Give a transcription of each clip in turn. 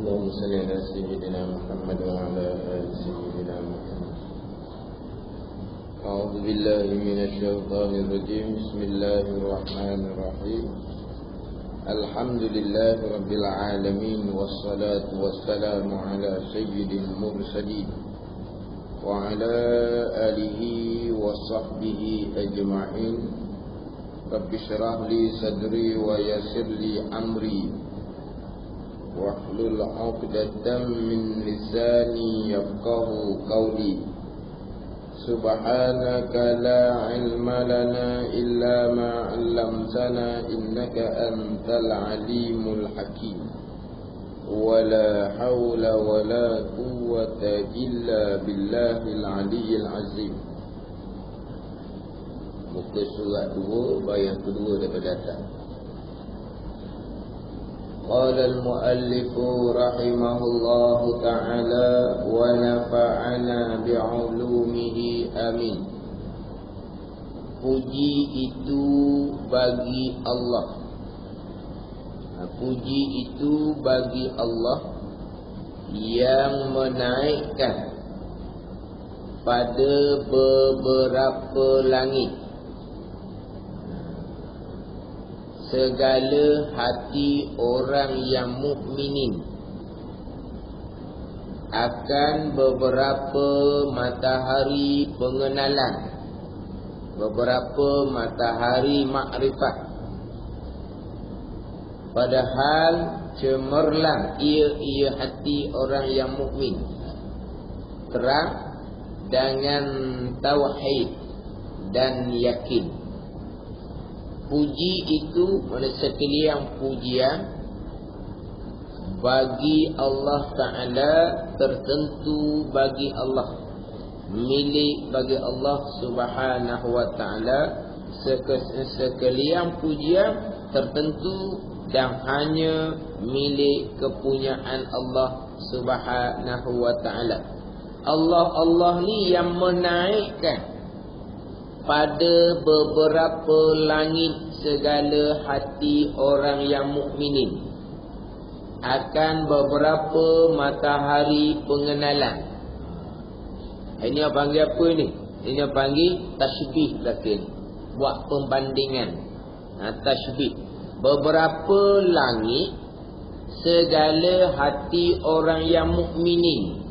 اللهم صل على سيدنا محمد وعلى آل سيدنا محمد. أعوذ بالله من الشيطان الرجيم. بسم الله الرحمن الرحيم. الحمد لله رب العالمين، والصلاة والسلام على سيد المرسلين وعلى آله وصحبه أجمعين. رب اشرح لي صدري ويسر لي أمري واحلل عقدة من لساني يفقه قولي. سبحانك لا علم لنا إلا ما علمتنا إنك أنت العليم الحكيم. ولا حول ولا قوة إلا بالله العلي العظيم. Muka surat 2 bayang kedua daripada atas. Qala al-muallif rahimahullah ta'ala wa nafa'ana bi'ulumihi amin. Puji itu bagi Allah. Puji itu bagi Allah yang menaikkan pada beberapa langit segala hati orang yang mukminin akan beberapa matahari pengenalan, beberapa matahari makrifat. Padahal cemerlang ia hati orang yang mukmin, terang dengan tauhid dan yakin. Puji itu mana sekalian pujian bagi Allah Ta'ala, tertentu bagi Allah, milik bagi Allah Subhanahu Wa Ta'ala. Sekalian pujian tertentu dan hanya milik kepunyaan Allah Subhanahu Wa Ta'ala. Allah ni yang menaikkan pada beberapa langit segala hati orang yang mukminin akan beberapa matahari pengenalan. Ini yang panggil apa ni? Ini yang panggil tasbih belaka ni. Buat pembandingan. Tasbih. Beberapa langit segala hati orang yang mukminin.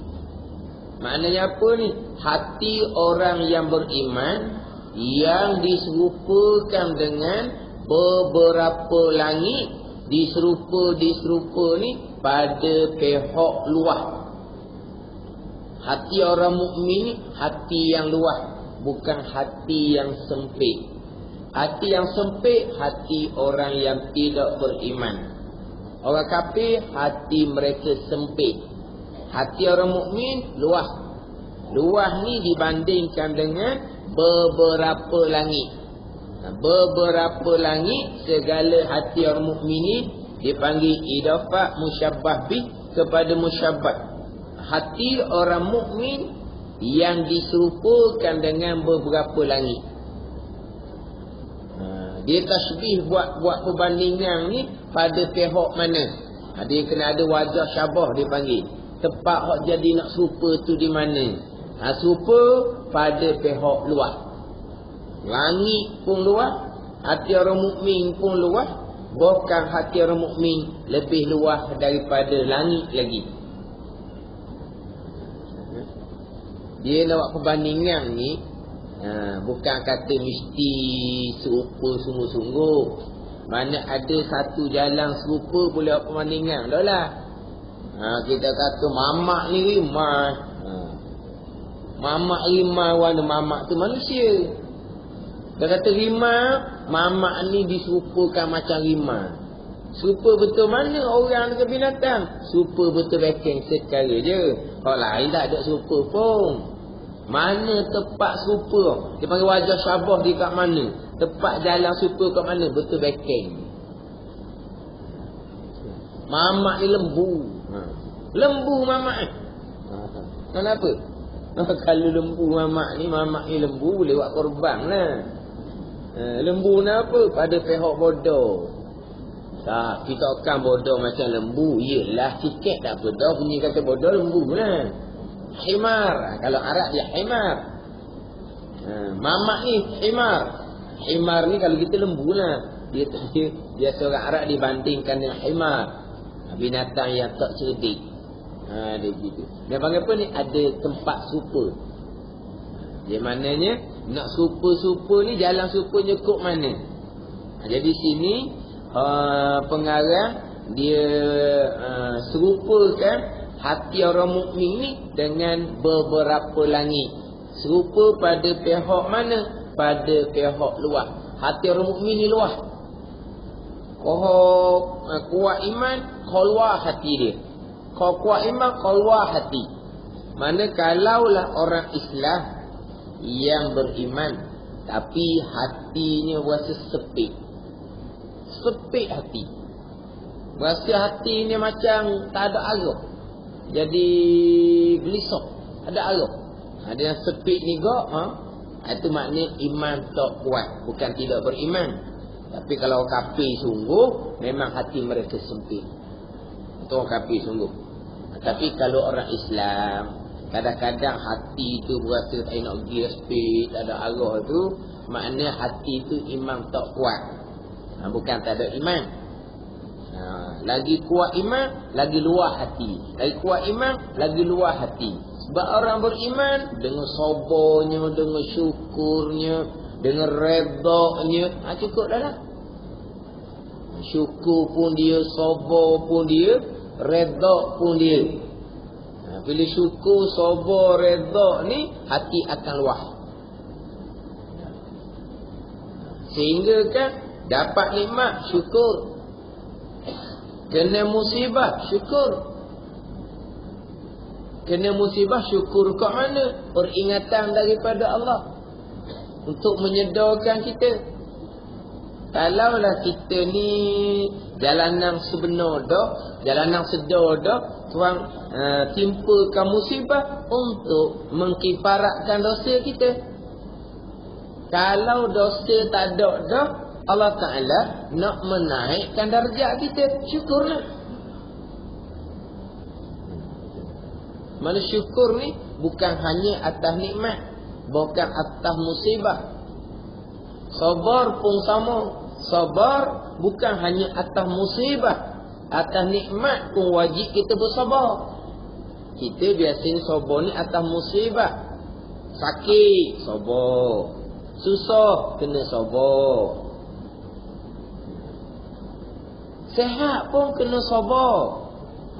Maknanya apa ni? Hati orang yang beriman yang diserupakan dengan beberapa langit, diserupa ni pada pihak luar. Hati orang mukmin hati yang luar, bukan hati yang sempit. Hati yang sempit hati orang yang tidak beriman. Orang kafir hati mereka sempit. Hati orang mukmin luas. Luas ni dibandingkan dengan beberapa langit. Beberapa langit segala hati orang mukminin dipanggil idafah musyabbah bih kepada musyabbah. Hati orang mukmin yang diserupakan dengan beberapa langit. Dia tasbih buat perbandingan ni pada pihak mana? Dia kena ada wajah syabah dia panggil. Tempat hak jadi nak serupa tu di mana? Serupa pada pihak luar. Langit pun luar, hati orang mukmin pun luar. Bahkan hati orang mukmin lebih luas daripada langit lagi. Dia nak buat perbandingan ni, bukan kata mesti serupa sungguh-sungguh. Mana ada satu jalan serupa boleh buat perbandingan. Dah lah. Kita kata mamak ni rimah. Mamak rimah, warna mamak tu manusia. Dia kata rimah, mamak ni diserupakan macam rimah. Serupa betul mana orang dengan binatang? Serupa betul bekeng sekali je. Kalau lain tak ada serupa pun. Mana tempat serupa? Dia panggil wajah syabah di kat mana? Tempat jalan serupa kat mana? Betul bekeng. Mamak ni lembu. Lembu mamak ni. Kenapa? Kalau lembu mamak ni lembu boleh buat korban lah. Lembu ni apa? Pada pihak bodoh. Tak, kita akan bodoh macam lembu. Yelah, sikit tak apa. Dah bunyi kata bodoh lembu lah. Himar. Kalau Arab dia himar. Mamak ni himar. Himar ni kalau kita lembu lah. Dia seorang Arab dibandingkan dengan himar. Binatang yang tak cerdik. Dia gitu. Dia panggil apa ni? Ada tempat super. Dia maknanya nak super ni jalan supernya kok mana? Jadi sini pengarang dia serupakan hati orang mukmin ni dengan beberapa langit. Serupa pada pihak mana? Pada pihak luar. Hati orang mukmin ni luar. Kau kuat iman, kau luar hati dia. Kau kuat iman, kau luar hati. Mana kalaulah orang Islam yang beriman tapi hatinya berasa sepik. Sepik hati. Berasa hati ni macam tak ada arah. Jadi gelisah, ada arah. Ada yang sepik ni gak, itu maknanya iman tak kuat, bukan tidak beriman. Tapi kalau kafir sungguh, memang hati mereka sempit. Itu orang kafir sungguh. Tapi kalau orang Islam, kadang-kadang hati tu berasa tak nak pergi speed, tak ada arah tu, maknanya hati tu iman tak kuat. Bukan tak ada iman. Lagi kuat iman, lagi luar hati. Lagi kuat iman, lagi luar hati. Sebab orang beriman dengan sabarnya, dengan syukurnya, dengan redaknya, cukup dah lah. Syukur pun dia, sabar pun dia, redak pun dia. Bila syukur, sabar, redak ni, hati akan luah. Sehingga kan dapat nikmat, syukur. Kena musibah, syukur. Kena musibah, syukur kat mana? Peringatan daripada Allah untuk menyedarkan kita. Kalaulah kita ni jalanan sebenar dah, jalanan sedar dah, tuan timpakan musibah untuk mengkifaratkan dosa kita. Kalau dosa tak ada dah, Allah Ta'ala nak menaikkan darjat kita, syukurlah. Mana syukur ni bukan hanya atas nikmat, bukan atas musibah. Sabar pun sama. Sabar bukan hanya atas musibah, atas nikmat pun wajib kita bersabar. Kita biasanya sabar ni atas musibah. Sakit, sabar. Susah, kena sabar. Sehat pun kena sabar.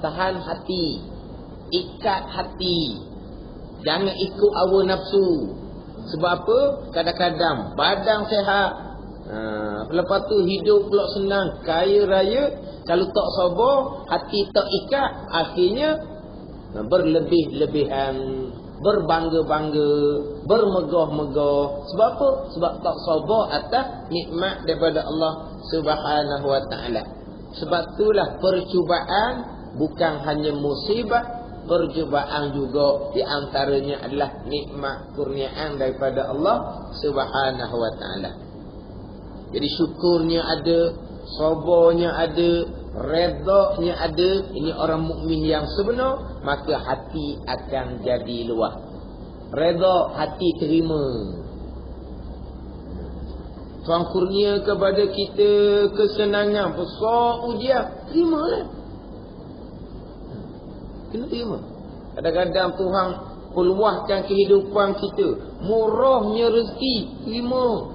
Tahan hati, ikat hati. Jangan ikut hawa nafsu. Sebab apa? Kadang-kadang badan sehat, lepas tu hidup pula senang, kaya raya. Kalau tak sabar, hati tak ikat, akhirnya berlebih-lebihan, berbangga-bangga, bermegah-megah. Sebab apa? Sebab tak sabar atas nikmat daripada Allah Subhanahu wa ta'ala. Sebab itulah percubaan bukan hanya musibah, percubaan juga di antaranya adalah nikmat kurniaan daripada Allah Subhanahu wa ta'ala. Jadi syukurnya ada, sabarnya ada, redaknya ada. Ini orang mukmin yang sebenar, maka hati akan jadi luas. Redha, hati terima. Tuhan kurnia kepada kita kesenangan, besar ujian, terimalah. Kena terima. Kadang-kadang Tuhan peluahkan kehidupan kita, murahnya rezeki, terima.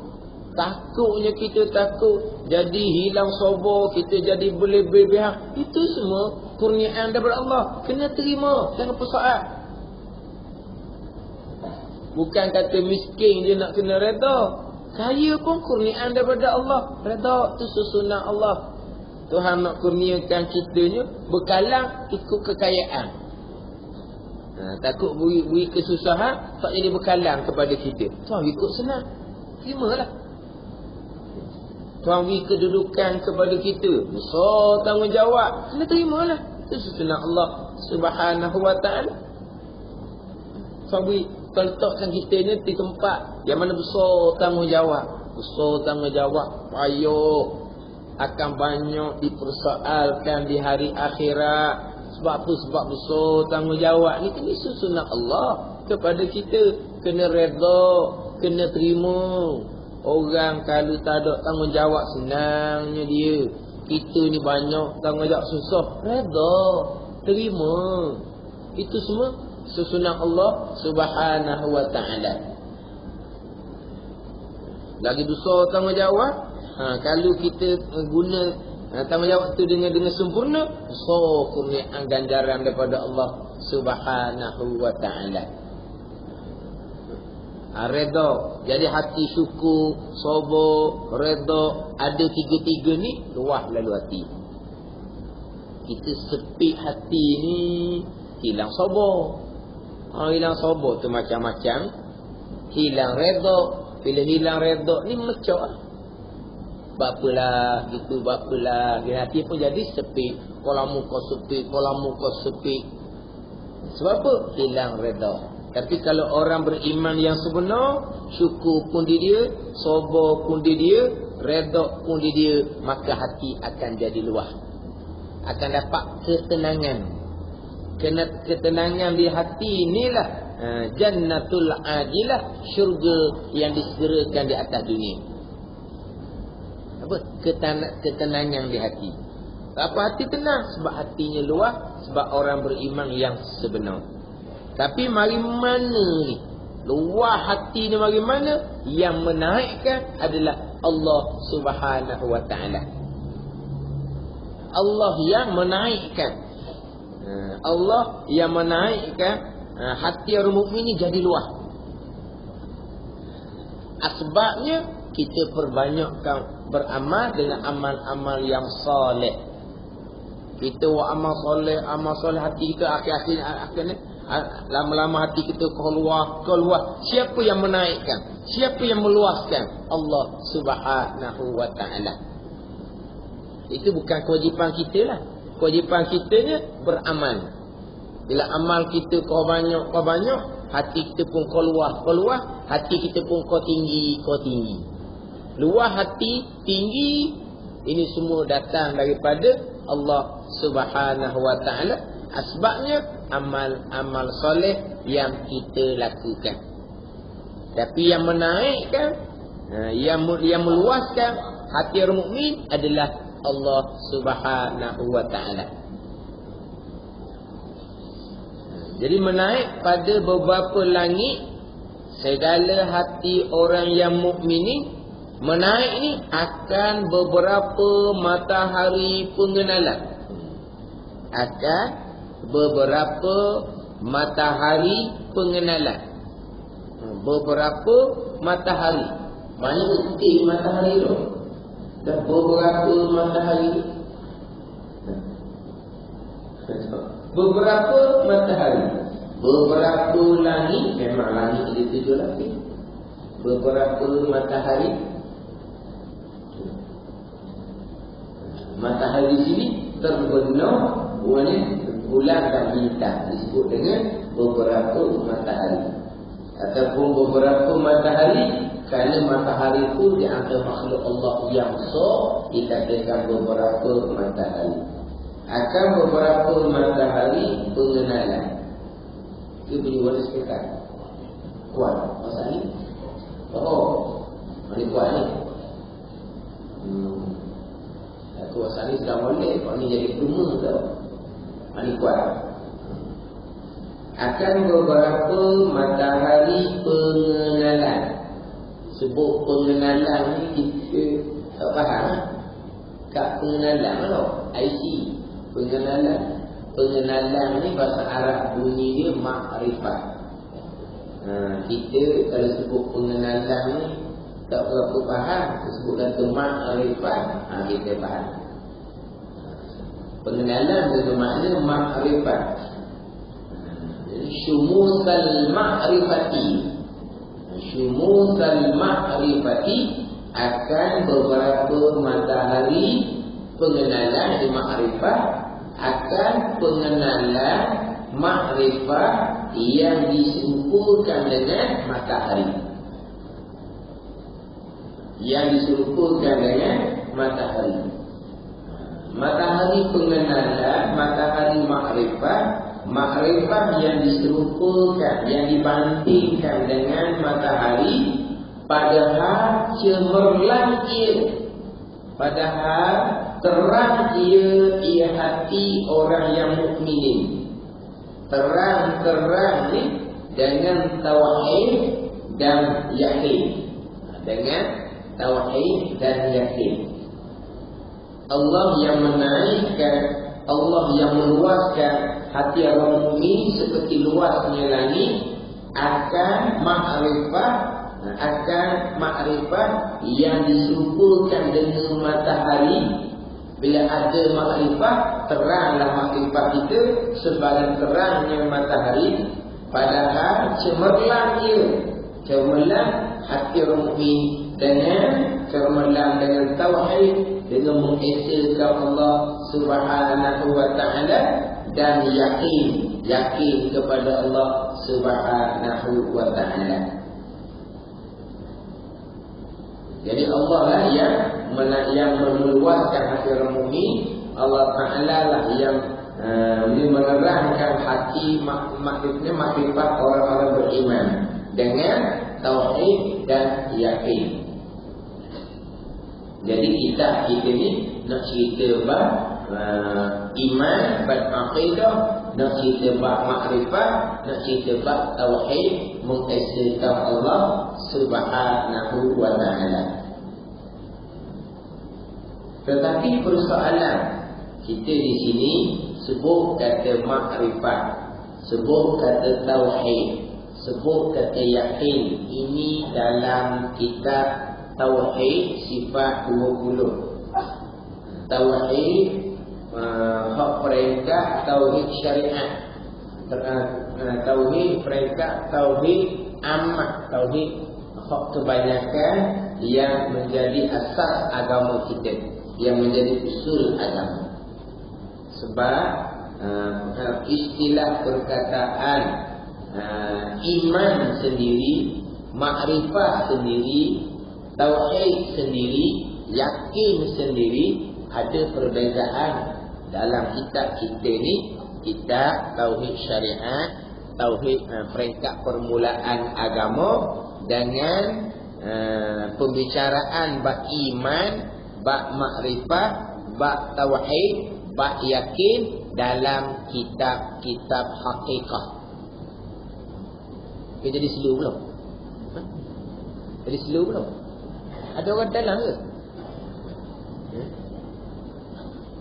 Takutnya kita takut jadi hilang sabar, kita jadi berlebihan. Itu semua kurniaan daripada Allah. Kena terima, jangan persoal. Bukan kata miskin je nak kena redha. Kaya pun kurniaan daripada Allah. Redha tu susunan Allah. Tuhan nak kurniakan kitanya bekalan ikut kekayaan. Takut beri kesusahan, tak jadi bekalan kepada kita. Tuhan ikut senang, terimalah. Tuhan beri kedudukan kepada kita, besar tanggungjawab, kena terimalah. Itu susunan Allah Subhanahu wa ta'ala. Tuhan beri, Tuhan letakkan kita ni di tempat yang mana besar tanggungjawab. Besar tanggungjawab, payah. akan banyak dipersoalkan di hari akhirat. Sebab apa? Sebab besar tanggungjawab ni. Ini sunnah Allah kepada kita. Kena redha, kena terima. Orang kalau tak ada tanggungjawab, senangnya dia. Kita ni banyak tanggungjawab, susah. Redha, terima. Itu semua sunnah Allah Subhanahu wa ta'ala. Lagi besar tanggungjawab, kalau kita guna tanggungjawab itu dengan sempurna, besar kurniaan ganjaran daripada Allah Subhanahu wa ta'ala. Redha, jadi hati syukur, sabar, redha, ada tiga-tiga ni, luah lalu hati. Kita sepi hati ni, hilang sabar. Hilang sabar tu macam-macam. Hilang redha. Bila hilang redha ni mecah. Bapalah gitu, bapalah. Hati pun jadi sepi. Kalau muka sepi. Sebab apa? Hilang redha. Tapi kalau orang beriman yang sebenar, syukur pun di dia, sabar pun di dia, redha pun di dia, maka hati akan jadi luah. Akan dapat ketenangan. Ketenangan di hati inilah jannatul ajilah, syurga yang disegerakan di atas dunia. Apa? Ketenangan di hati. Apa hati tenang? Sebab hatinya luah, sebab orang beriman yang sebenar. Tapi mari mana ni? Luah hati ni mari mana? Yang menaikkan adalah Allah Subhanahu wa ta'ala. Allah yang menaikkan. Allah yang menaikkan hati orang mukmin ni jadi luah. Asbabnya kita perbanyakkan beramal dengan amal-amal yang soleh. Kita buat amal soleh hati kita akhir-akhir lama-lama hati kita keluar. Siapa yang menaikkan? Siapa yang meluaskan? Allah Subhanahu wa ta'ala. Itu bukan kewajipan kita lah. Kewajipan kita ni beramal. Bila amal kita kau banyak, hati kita pun kau luah, hati kita pun kau tinggi. Luah hati, tinggi, ini semua datang daripada Allah Subhanahu wa ta'ala. Asbabnya amal-amal soleh yang kita lakukan. Tapi yang menaikkan, yang meluaskan hati orang mukmin adalah Allah Subhanahu wa ta'ala. Jadi menaik pada beberapa langit, segala hati orang yang mukmin ni menaik ni akan beberapa matahari pengenalan. Akan beberapa matahari pengenalan. Beberapa matahari. Banyak titik matahari tu. Dan beberapa matahari. Beberapa matahari. Beberapa langit. Memang langit ada 7 lapis. Beberapa matahari. Matahari sini terbenar warna bulan dan bintang. Disebut dengan beberapa matahari. Ataupun beberapa matahari. Kerana matahari itu di antara makhluk Allah yang besar, dikatakan beberapa matahari. Akan beberapa matahari pengenalan. Itu bunyi warna sekitar. Kuat. Masa ni? Ini kuat ni. Aku rasa ni sedang boleh. Kau ni jadi rumah tau. Ini kuat. Akan beberapa matahari pengenalan. Sebut pengenalan ni kita tak faham. Kat pengenalan tau. IC. Pengenalan ni bahasa Arab bunyi dia makrifat. Kita kalau sebut pengenalan ni tak berapa faham. Sebut kata makrifat, kita faham. Pengenalan bermakna makrifat. Syumusal makrifati. Syumusal ma'rifati akan beberapa matahari pengenalan di ma'rifah akan pengenalan ma'rifah yang diserupakan dengan matahari. Yang diserupakan dengan matahari. Matahari pengenalan, matahari makrifat, makrifat yang diserupakan, yang dibandingkan dengan matahari, padahal cemerlang ia, padahal terang ia hati orang yang mukminin. Terang-terang ni dengan tauhid dan yakin. Dengan tauhid dan yakin. Allah yang menaikkan, Allah yang meluaskan hati orang mukmin seperti luasnya langit, akan makrifat yang diserupakan dengan matahari. Bila ada makrifat, teranglah makrifat itu sebagai terangnya matahari, padahal cemerlang ia, cemerlang hati orang mukmin dengan cemerlang dengan tauhid, dengan mengesakan Allah Subhanahu wa taala, dan yakin kepada Allah Subhanahu wa taala. Jadi Allah lah yang meluaskan hati orang mukmin. Allah Taala lah yang menerangkan hati makrifat orang-orang beriman dengan tauhid dan yakin. Jadi kita ni nak cerita bab iman, bab aqidah, nak cerita bab makrifat, nak cerita bab tauhid, mengesakan Allah Subhanahu wa taala. Tetapi persoalan kita di sini sebut kata makrifat, sebut kata tauhid, sebut kata yakin. Ini dalam kitab Tauhid sifat 20. Tauhid hak peringkat tauhid syariat. Tauhid peringkat tauhid amat, tauhid hak kebanyakan yang menjadi asas agama kita, yang menjadi usul agama. Sebab istilah perkataan iman sendiri, makrifat sendiri, tauhid sendiri, yakin sendiri, ada perbezaan dalam kitab kita ni. Kitab tauhid syariat, tauhid peringkat permulaan agama, dengan pembicaraan bab iman, bab makrifat, bab tauhid, bab yakin dalam kitab-kitab hakikah. Okay, jadi slow belum? Jadi slow belum? Ada orang dalam ke?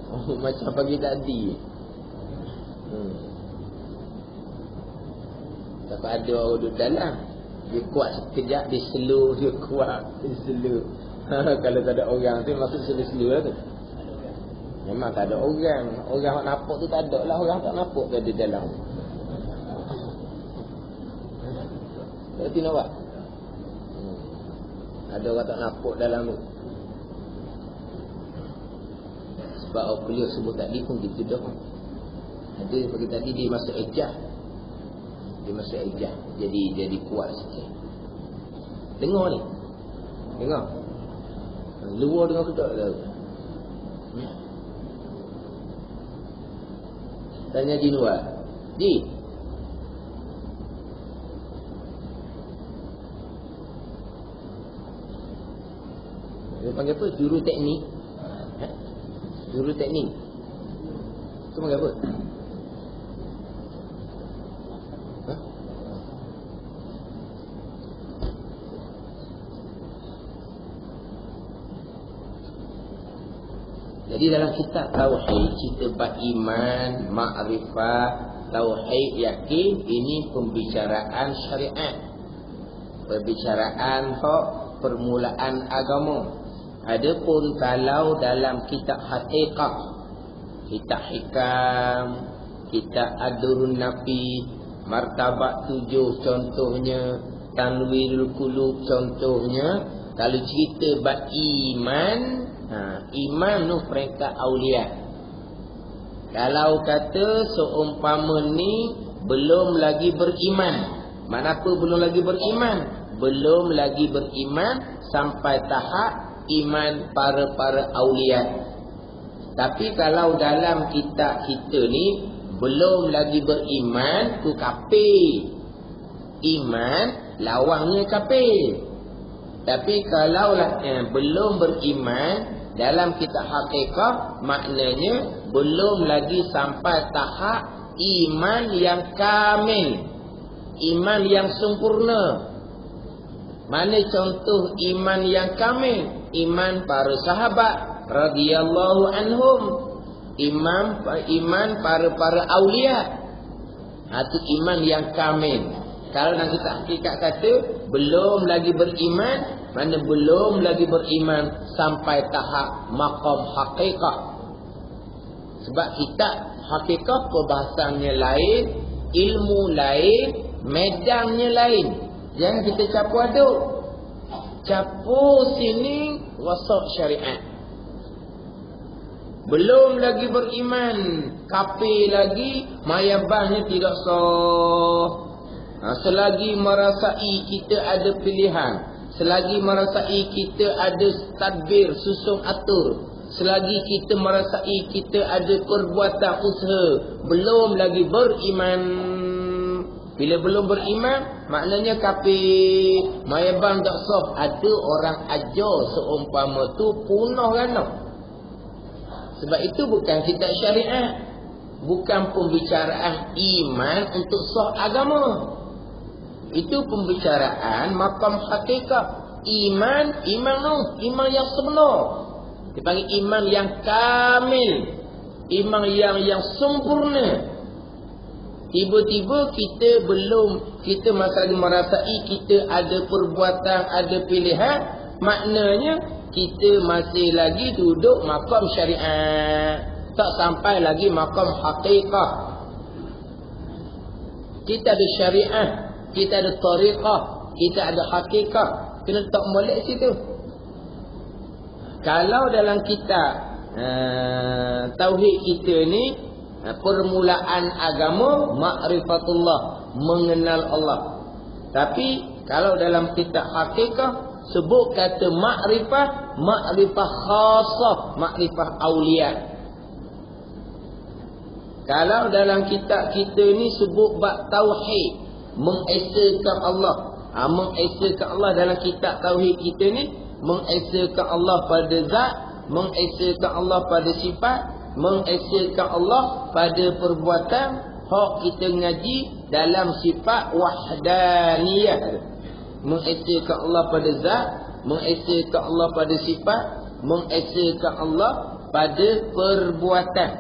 Oh, macam pagi tadi. Tak ada orang duduk dalam. Dia kuat sekejap, dia slow, dia kuat, dia slow. Kalau tak ada orang tu, maksud slow lah tu. Memang tak ada orang. Orang yang nampak tu tak ada lah. Orang tak nampak tu ada dalam. Berarti nampak? Ada orang tak nampak dalam tu. Sebab beliau sebut tadi pun gitu dah. Ada pagi tadi dia masuk ejah. Dia masuk ejah. Jadi kuat sikit. Dengar ni. Dengar. Luar dengar ke tak? Tanya Jinwa. Ji. Dia panggil apa? Juru teknik. Juru teknik. Itu panggil apa? Jadi dalam kitab tauhid, cerita bab iman, makrifat, tauhid, yakin, ini pembicaraan syariat. Pembicaraan hak permulaan agama. Adapun kalau dalam kitab haqiqah, kitab hikam, kitab adurun nafi, martabat 7 contohnya, tanwirul qulub contohnya. Kalau cerita bab iman, iman tu peringkat aulia. Kalau kata seumpama ni belum lagi beriman, mana apa belum lagi beriman? Belum lagi beriman sampai tahap iman para aulia. Tapi kalau dalam kitab kita ni belum lagi beriman, tu kafir. Iman lawangnya kafir. Tapi kalaulah belum beriman dalam kitab hakikat, maknanya belum lagi sampai tahap iman yang kamil, iman yang sempurna. Mana contoh iman yang kamil? Iman para sahabat radhiyallahu anhum, iman para aulia. Itu iman yang kamil. Kalau nak kita hakikat kata belum lagi beriman, mana belum lagi beriman sampai tahap maqam hakikat. Sebab kita hakikat perbahasannya lain, ilmu lain, medannya lain. Jangan kita campur aduk. Campur sini wasak syariat. Belum lagi beriman, kafir lagi, mayabahnya tidak sah. Selagi merasai kita ada pilihan, selagi merasai kita ada tadbir, susun atur, selagi kita merasai kita ada perbuatan usaha, belum lagi beriman. Bila belum beriman, maknanya kafir, mayabang tak sah. Ada orang ajar seumpama tu punah kan. Sebab itu bukan kitab syariat, bukan pembicaraan iman untuk sah agama. Itu pembicaraan makam hakikat. Iman yang sebenar. Dipanggil iman yang kamil, iman yang sempurna. Tiba-tiba kita masih merasai kita ada perbuatan, ada pilihan, maknanya kita masih lagi duduk makam syariat, tak sampai lagi makam hakikat. Kita ada syariat, kita ada tariqah, kita ada hakikat. Kena tak molek situ. Kalau dalam kitab tauhid kita ni, permulaan agama ma'rifatullah, mengenal Allah. Tapi kalau dalam kitab hakikat sebut kata ma'rifah khasah, ma'rifah aulia. Kalau dalam kitab kita ni sebut bab tauhid, mengesakan Allah. Mengesakan Allah dalam kitab tauhid kita ni, mengesakan Allah pada zat, mengesakan Allah pada sifat, mengesakan Allah pada perbuatan. Hak kita ngaji dalam sifat wahdaniyah, mengesakan Allah pada zat, mengesakan Allah pada sifat, mengesakan Allah pada perbuatan.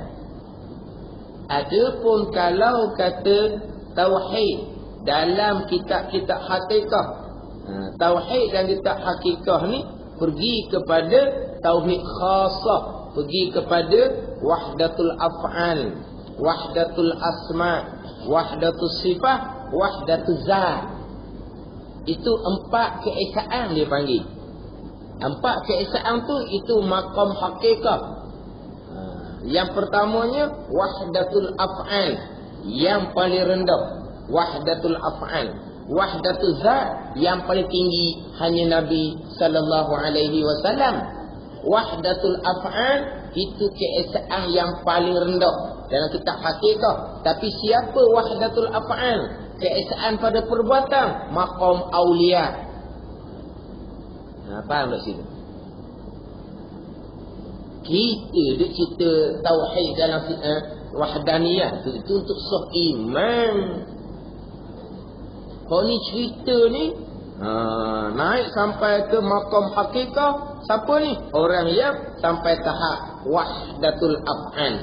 Adapun kalau kata tauhid dalam kitab-kitab hakikat, tauhid dan kitab hakikat ni pergi kepada tauhid khasah, pergi kepada wahdatul af'al, wahdatul asma, wahdatul sifat, wahdatul zat. Itu 4 keesaan dia panggil. 4 keesaan tu itu maqam hakikat. Yang pertamanya wahdatul af'al, yang paling rendah, wahdatul af'al. Wahdatul zat, yang paling tinggi hanya Nabi sallallahu alaihi wasallam. Wahdatul af'al itu keesaan yang paling rendah dalam kitab hakikat. Tapi siapa wahdatul af'al? Keesaan pada perbuatan, maqam aulia. Faham tak situ? Kita duk cerita tauhid dalam wahdaniyah itu untuk sah iman. Kalau ni cerita ni naik sampai ke maqam hakikat, siapa ni? Orang yang sampai tahap wahdatul af'al.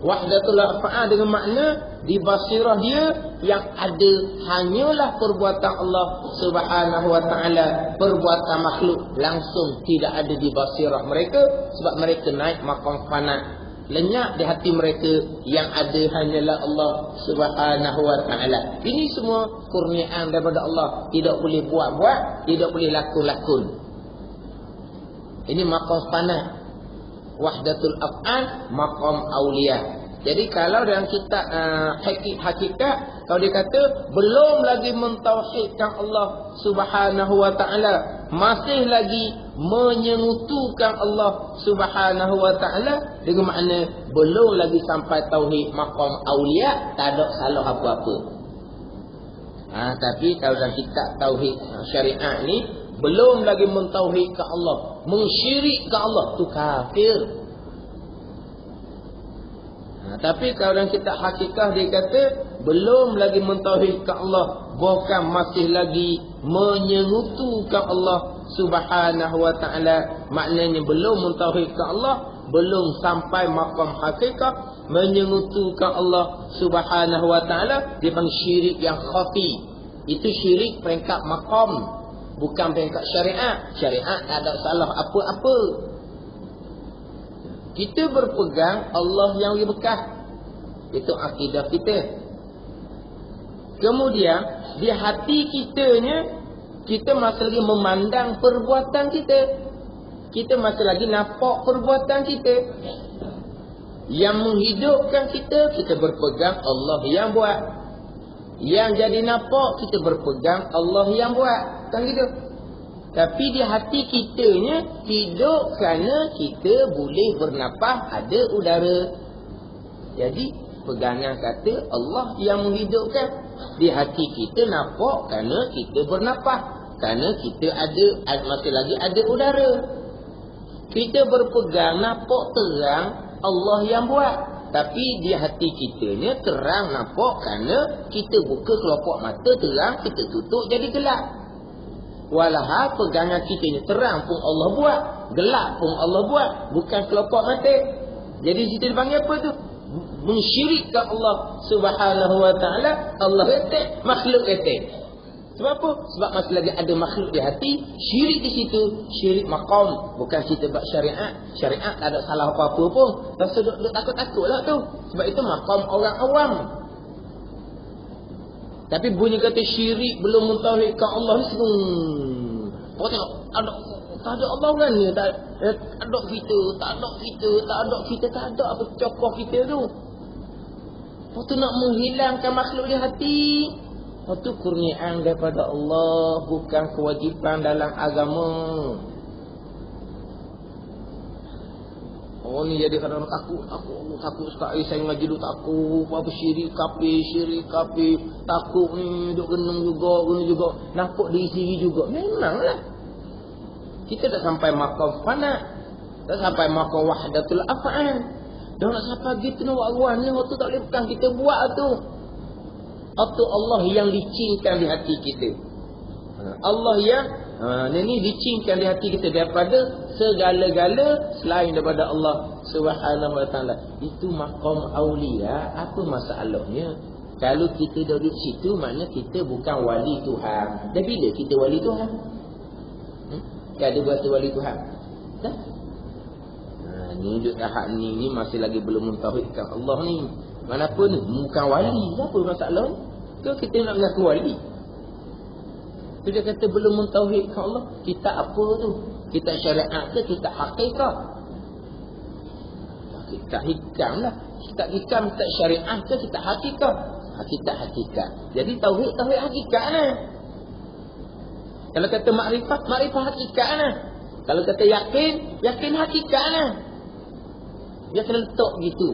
Wahdatul af'al dengan makna di basirah dia yang ada hanyalah perbuatan Allah Subhanahu wa taala, perbuatan makhluk langsung tidak ada di basirah mereka, sebab mereka naik maqam fana. Lenyap di hati mereka, yang ada hanyalah Allah Subhanahu wa taala. Ini semua kurniaan daripada Allah, tidak boleh buat-buat, tidak boleh lakon-lakon. Ini maqam fana. Wahdatul af'al, maqam aulia. Jadi kalau dalam kitab hakikat, kalau dia kata belum lagi mentauhidkan Allah Subhanahu wa taala, masih lagi menyengutukan Allah Subhanahu wa taala, dengan makna belum lagi sampai tauhid maqam aulia, tak ada salah apa-apa. Tapi kalau dalam kitab tauhid syariat ni belum lagi mentauhidkan Allah, mensyirikkan Allah, tu kafir. Tapi kalau dalam kitab hakikah dia kata belum lagi mentauhidkan Allah, bukan masih lagi menyengutukan Allah Subhanahu wa taala, maknanya belum mentauhidkan Allah, belum sampai maqam hakikat menyengutukan Allah Subhanahu wa taala, dia panggil syirik yang khafi. Itu syirik peringkat maqam, bukan peringkat syariat. Syariat tak ada salah apa-apa. Kita berpegang Allah yang lebih bekas. Itu akidah kita. Kemudian di hati kitanya, kita masih lagi memandang perbuatan kita. Kita masih lagi nampak perbuatan kita. Yang menghidupkan kita, kita berpegang Allah yang buat. Yang jadi nampak, kita berpegang Allah yang buat. Kan gitu. Tapi di hati kitanya hidup kerana kita boleh bernafas, ada udara. Jadi pegangan kata Allah yang menghidupkan. Di hati kita nampak kerana kita bernafas, kerana kita ada masih lagi ada udara. Kita berpegang nampak terang Allah yang buat. Tapi di hati kitanya terang nampak kerana kita buka kelopak mata terang, kita tutup jadi gelap. Walahal pegangan kitanya terang pun Allah buat, gelap pun Allah buat, bukan kelopak mata. Jadi kita dipanggil apa tu? Mensyirikkan Allah Subhanahu wa taala. Allah kata, makhluk kata. Sebab apa? Sebab masih lagi ada makhluk di hati, syirik di situ, syirik maqam, bukan kita buat syariat. Syariat tak ada salah apa-apa pun. Tak sedut takut-takutlah tu. Sebab itu maqam orang awam. Tapi bunyi kata syirik belum mentauhidkan Allah ni kau tengok, tak ada Allah kan ni, tak ada kita, tak ada apa cokoh kita tu. Kau tu nak menghilangkan makhluk di hati. Kau tu kurniaan daripada Allah, bukan kewajipan dalam agama. Oh ni jadi kadang-kadang takut sekali saya ngaji dulu, takut apa syirik kafir, takut ni duk genung juga, nampak diri sendiri juga. Memanglah kita tak sampai maqam fana, tak sampai maqam wahdatul af'al. Dah nak sampai gitu nak buat ni, waktu tak boleh bukan kita buat tu. Atau Allah yang licinkan di hati kita. Allah yang ini licinkan di hati kita daripada segala-gala selain daripada Allah Subhanahu wa taala. Itu maqam aulia. Apa masalahnya? Kalau kita duduk situ, maknanya kita bukan wali Tuhan. Dan bila kita wali Tuhan? Tak ada berasa wali Tuhan. Tak? Ni duduk tahap ni masih lagi belum mentauhidkan Allah ni. Manapun bukan wali. Apa masalah? Kalau kita nak mengaku wali, tu dia kata belum mentauhidkan Allah. Kita apa tu? Kita syariat ke kita hakikat? Kita hikam lah. Kita hikam, kita syariat ke kita hakikat? Hakikat. Jadi tauhid hakikat lah. Kalau kata makrifat hakikat lah. Kalau kata yakin hakikat lah. Dia kena letak gitu.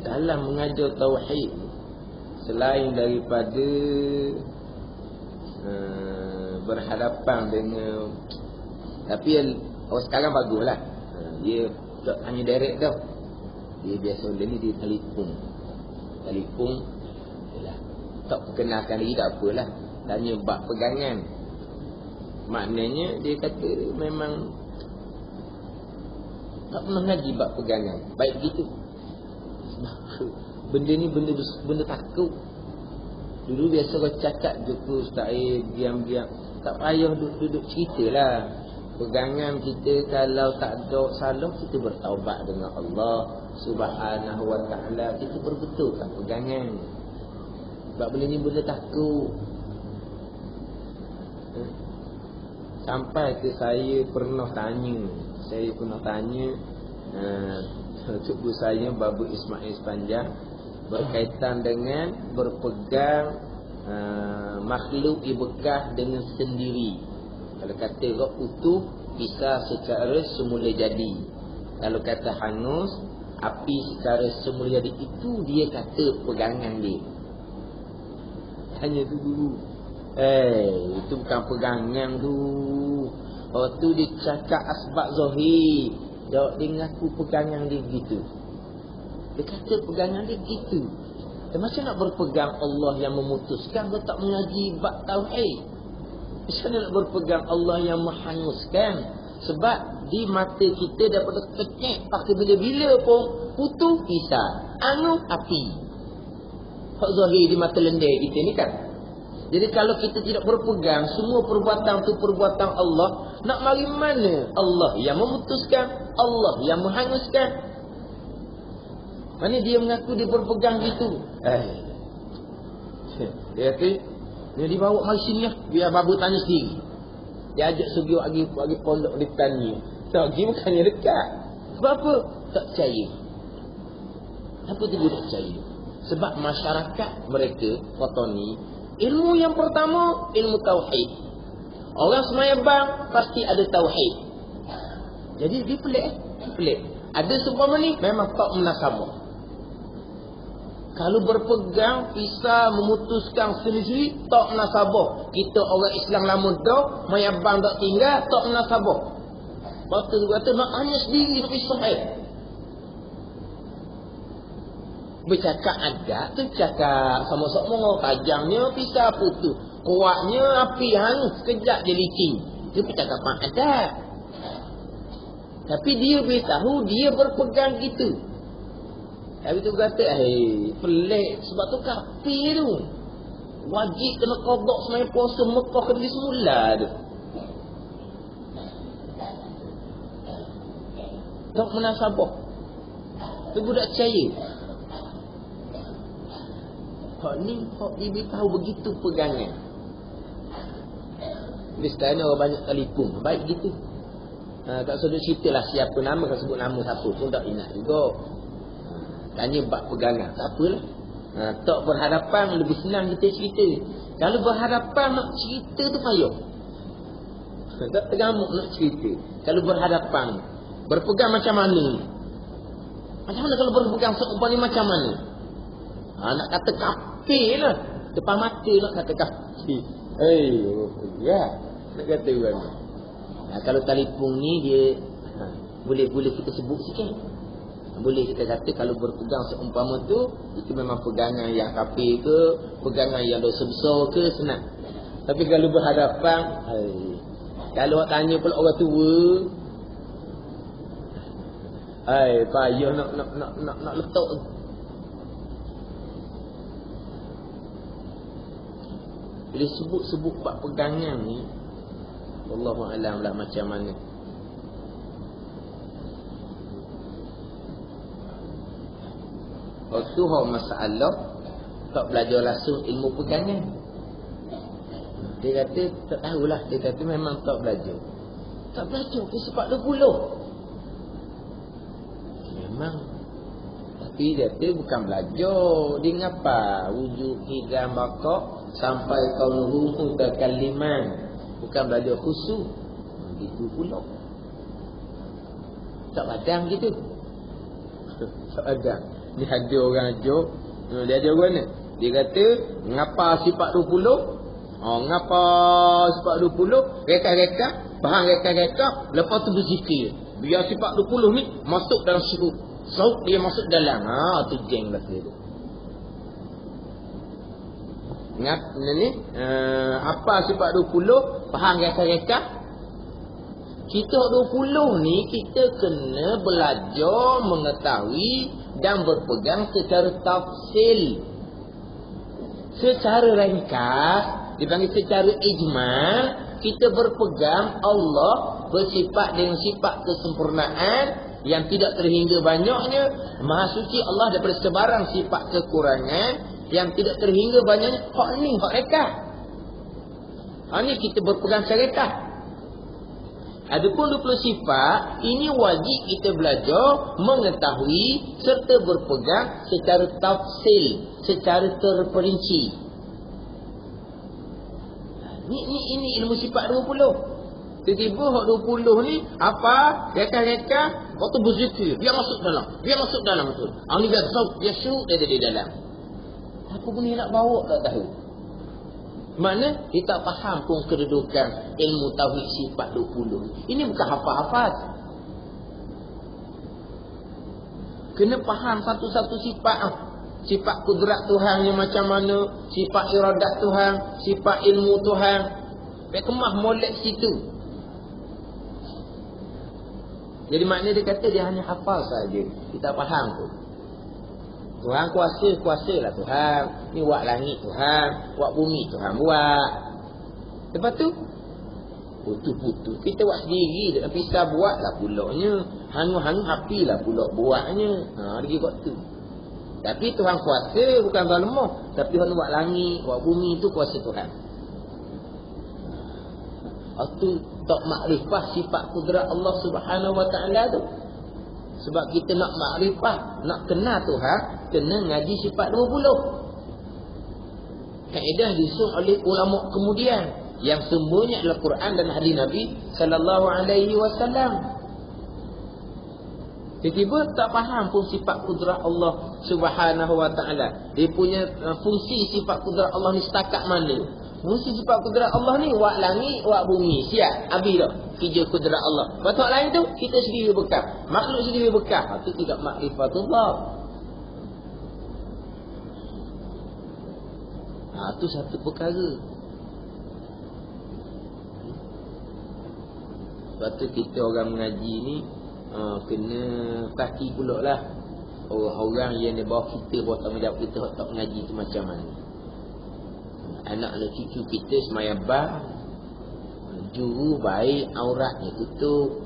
Dalam mengajar tauhid, selain daripada berhadapan dengan, tapi sekarang baguslah. Dia tak hanya direct tau. Dia biasa ni dia telefon yalah, tak perkenalkan lagi tak apalah, tanya bab pegangan. Maknanya dia kata memang tak pernah ngaji bab pegangan. Baik begitu. Benda ni benda takut. Dulu biasa kau cakap jumpa Ustaz diam-diam, tak payah duduk ceritalah. Pegangan kita kalau tak ada salah, kita bertaubat dengan Allah Subhanahu wa taala, kita perbetulkan pegangan. Sebab benda ni benda takut. Sampai ke saya pernah tanya cikgu saya Babu Ismail Sepanjang, berkaitan dengan berpegang makhluk ibekah dengan sendiri. Kalau kata roh utuh, bisa secara semula jadi. Kalau kata hangus, api secara semula jadi, itu dia kata pegangan dia. Tanya tu dulu. Itu bukan pegangan tu. Tu dia cakap asbab zahir. Dia ngaku pegangan dia gitu. Dia kata pegangan dia gitu. Macam nak berpegang Allah yang memutuskan, dia tak mengaji bab tauhid. Macam mana nak berpegang Allah yang menghanguskan? Sebab di mata kita daripada kecek pakai bila-bila pun putus pisah, anu api. Hak zahir di mata lendai kita ni kan. Jadi kalau kita tidak berpegang, semua perbuatan tu perbuatan Allah, nak mari mana Allah yang memutuskan, Allah yang menghanguskan? Mana dia mengaku dia berpegang gitu? Dia kata, dia dibawa mari sini lah, biar babu tanya sendiri. Dia ajak segi bagi pondok dia tanya. Segi bukannya dekat. Sebab apa? Tak percaya. Apa tu dia tak percaya? Sebab masyarakat mereka, Qatani, ilmu yang pertama, ilmu tauhid. Orang semaya bang, pasti ada tauhid. Jadi dia pelik. Ada seumpama ni, memang tak menasabah. Kalau berpegang, bisa memutuskan sendiri, tak menasabah. Kita orang Islam lama dah, maya bang tak tinggal, tak menasabah. Lepas tu kata, nak hanya sendiri, nak pisah bercakap agak tu cakap sama-sama tajamnya pisah putus, kuatnya api hangus, sekejap dia licin. Itu percakapan adat. Tapi dia beritahu dia berpegang gitu. Tapi tu kata pelik, sebab tu kafir tu. Wajib kena qada semaya puasa Mekah kena semula tu. Tak menasabah. Tu budak percaya. Hak ni hak diberitahu begitu pegangan. Di sekarang orang banyak telefon, baik gitu. Tak sudah ceritalah siapa nama, kalau sebut nama siapa pun tak ingat juga. Tanya bab pegangan, tak apalah. Tak berhadapan lebih senang kita cerita. Kalau berhadapan nak cerita tu payah. Tak tergamuk nak cerita. Kalau berhadapan, berpegang macam mana? Macam mana kalau berpegang seumpama ni macam mana? Nak kata kafir lah. Depan mata nak kata kafir. Ya. Nak kata kan. Kalau telefon ni dia boleh kita sebut sikit. Boleh kita kata kalau berpegang seumpama tu, itu memang pegangan yang kafir ke, pegangan yang dosa besar ke, senang. Tapi kalau berhadapan, kalau awak tanya pula orang tua, payah nak letak. Bila sebut bab pegangan ni, Wallahu a'lam lah macam mana. Waktu masalah tak belajar langsung ilmu pegangan. Dia kata tak tahulah, dia kata memang tak belajar. Tak belajar ke sebab 20. Memang. Tapi dia kata bukan belajar. Dia ngapa? Wujud hidam bakak sampai kaunuhu mutakalliman. Bukan belajar khusyuk. Gitu pula. Tak padang gitu. Tak padang. Ni ada orang ajar. Dia ajar orang ni. Dia kata ngapa sifat 20? Ngapa sifat 20? Reka-reka, bahan reka-reka, lepas tu berzikir. Biar sifat 20 ni masuk dalam syuruk. Syuruk dia masuk dalam. Tu jeng lah dia. Ingat ni apa sifat 20? Faham reka-reka. Kita 20 ni kita kena belajar mengetahui dan berpegang secara tafsil. Secara ringkas, dipanggil secara ijmal, kita berpegang Allah bersifat dengan sifat kesempurnaan yang tidak terhingga banyaknya. Maha suci Allah daripada sebarang sifat kekurangan yang tidak terhingga banyaknya. Hak ni, hak rekah. Hak ni kita berpegang secara rekah. Adapun 20 sifat, ini wajib kita belajar, mengetahui serta berpegang secara tafsil, secara terperinci. Ini ilmu sifat 20. Tiba-tiba hak 20 ni apa? Reka-reka waktu berzikir, dia masuk dalam tu. Ni dia syuk dia di dalam. Apa pun nak bawa tak tahu. Mana kita faham pun kedudukan ilmu tauhid sifat 20. Ini bukan hafal-hafal. Kena faham satu-satu sifat. Sifat kudrat Tuhan yang macam mana, sifat iradat Tuhan, sifat ilmu Tuhan. Dia kemah molek situ. Jadi maknanya dia kata dia hanya hafal saja. Kita faham tu. Tuhan kuasa-kuasalah Tuhan. Ni buat langit Tuhan, buat bumi Tuhan buat. Lepas tu putus-putus kita buat sendiri, nak pisah buatlah pulaknya. Hangu-hangu apilah pulak buatnya. Dia buat tu. Tapi Tuhan kuasa, bukan Tuhan lemah. Tapi Tuhan buat langit, buat bumi tu kuasa Tuhan. Itu tak makrifah sifat kudrat Allah Subhanahu Wa Taala tu. Sebab kita nak makrifah, nak kenal Tuhan, kena ngaji sifat 20. Kaedah disusun oleh ulama kemudian yang sumbernya adalah Quran dan hadis Nabi sallallahu alaihi wasallam. Tiba-tiba tak faham pun sifat kudrat Allah Subhanahu Wa Taala. Dia punya fungsi sifat kudrat Allah ni setakat mana? Fungsi sifat kudrat Allah ni buat langit, buat bumi. Siap, habis dah kerja kudrat Allah. Lepas tu lain tu kita sendiri bekal. Makhluk sendiri bekal. Itu tidak makrifatullah. Itu satu perkara. Sebab tu kita orang mengaji ni kena pasti pula lah orang yang di bawah kita, bawah tanggungjawab kita tak mengaji tu macam mana. Anak cucu kita semayang bah, juru baik, auratnya tutup,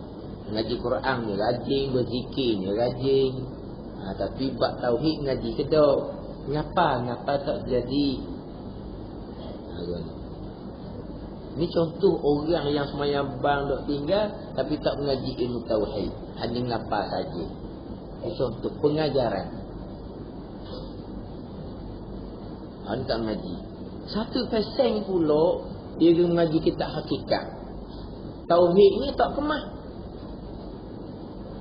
ngaji Quran dia rajin, berzikir dia rajin, tapi bab tauhid ngaji kedok. Ngapa tak jadi? Ini contoh orang yang semayang bang dok tinggal tapi tak mengaji ilmu tauhid, hanya ngapa saja. Ini contoh pengajaran. Hanya tak mengaji. Satu pasang pula dia mengaji kitab hakikat. Tauhid ni tak kemah.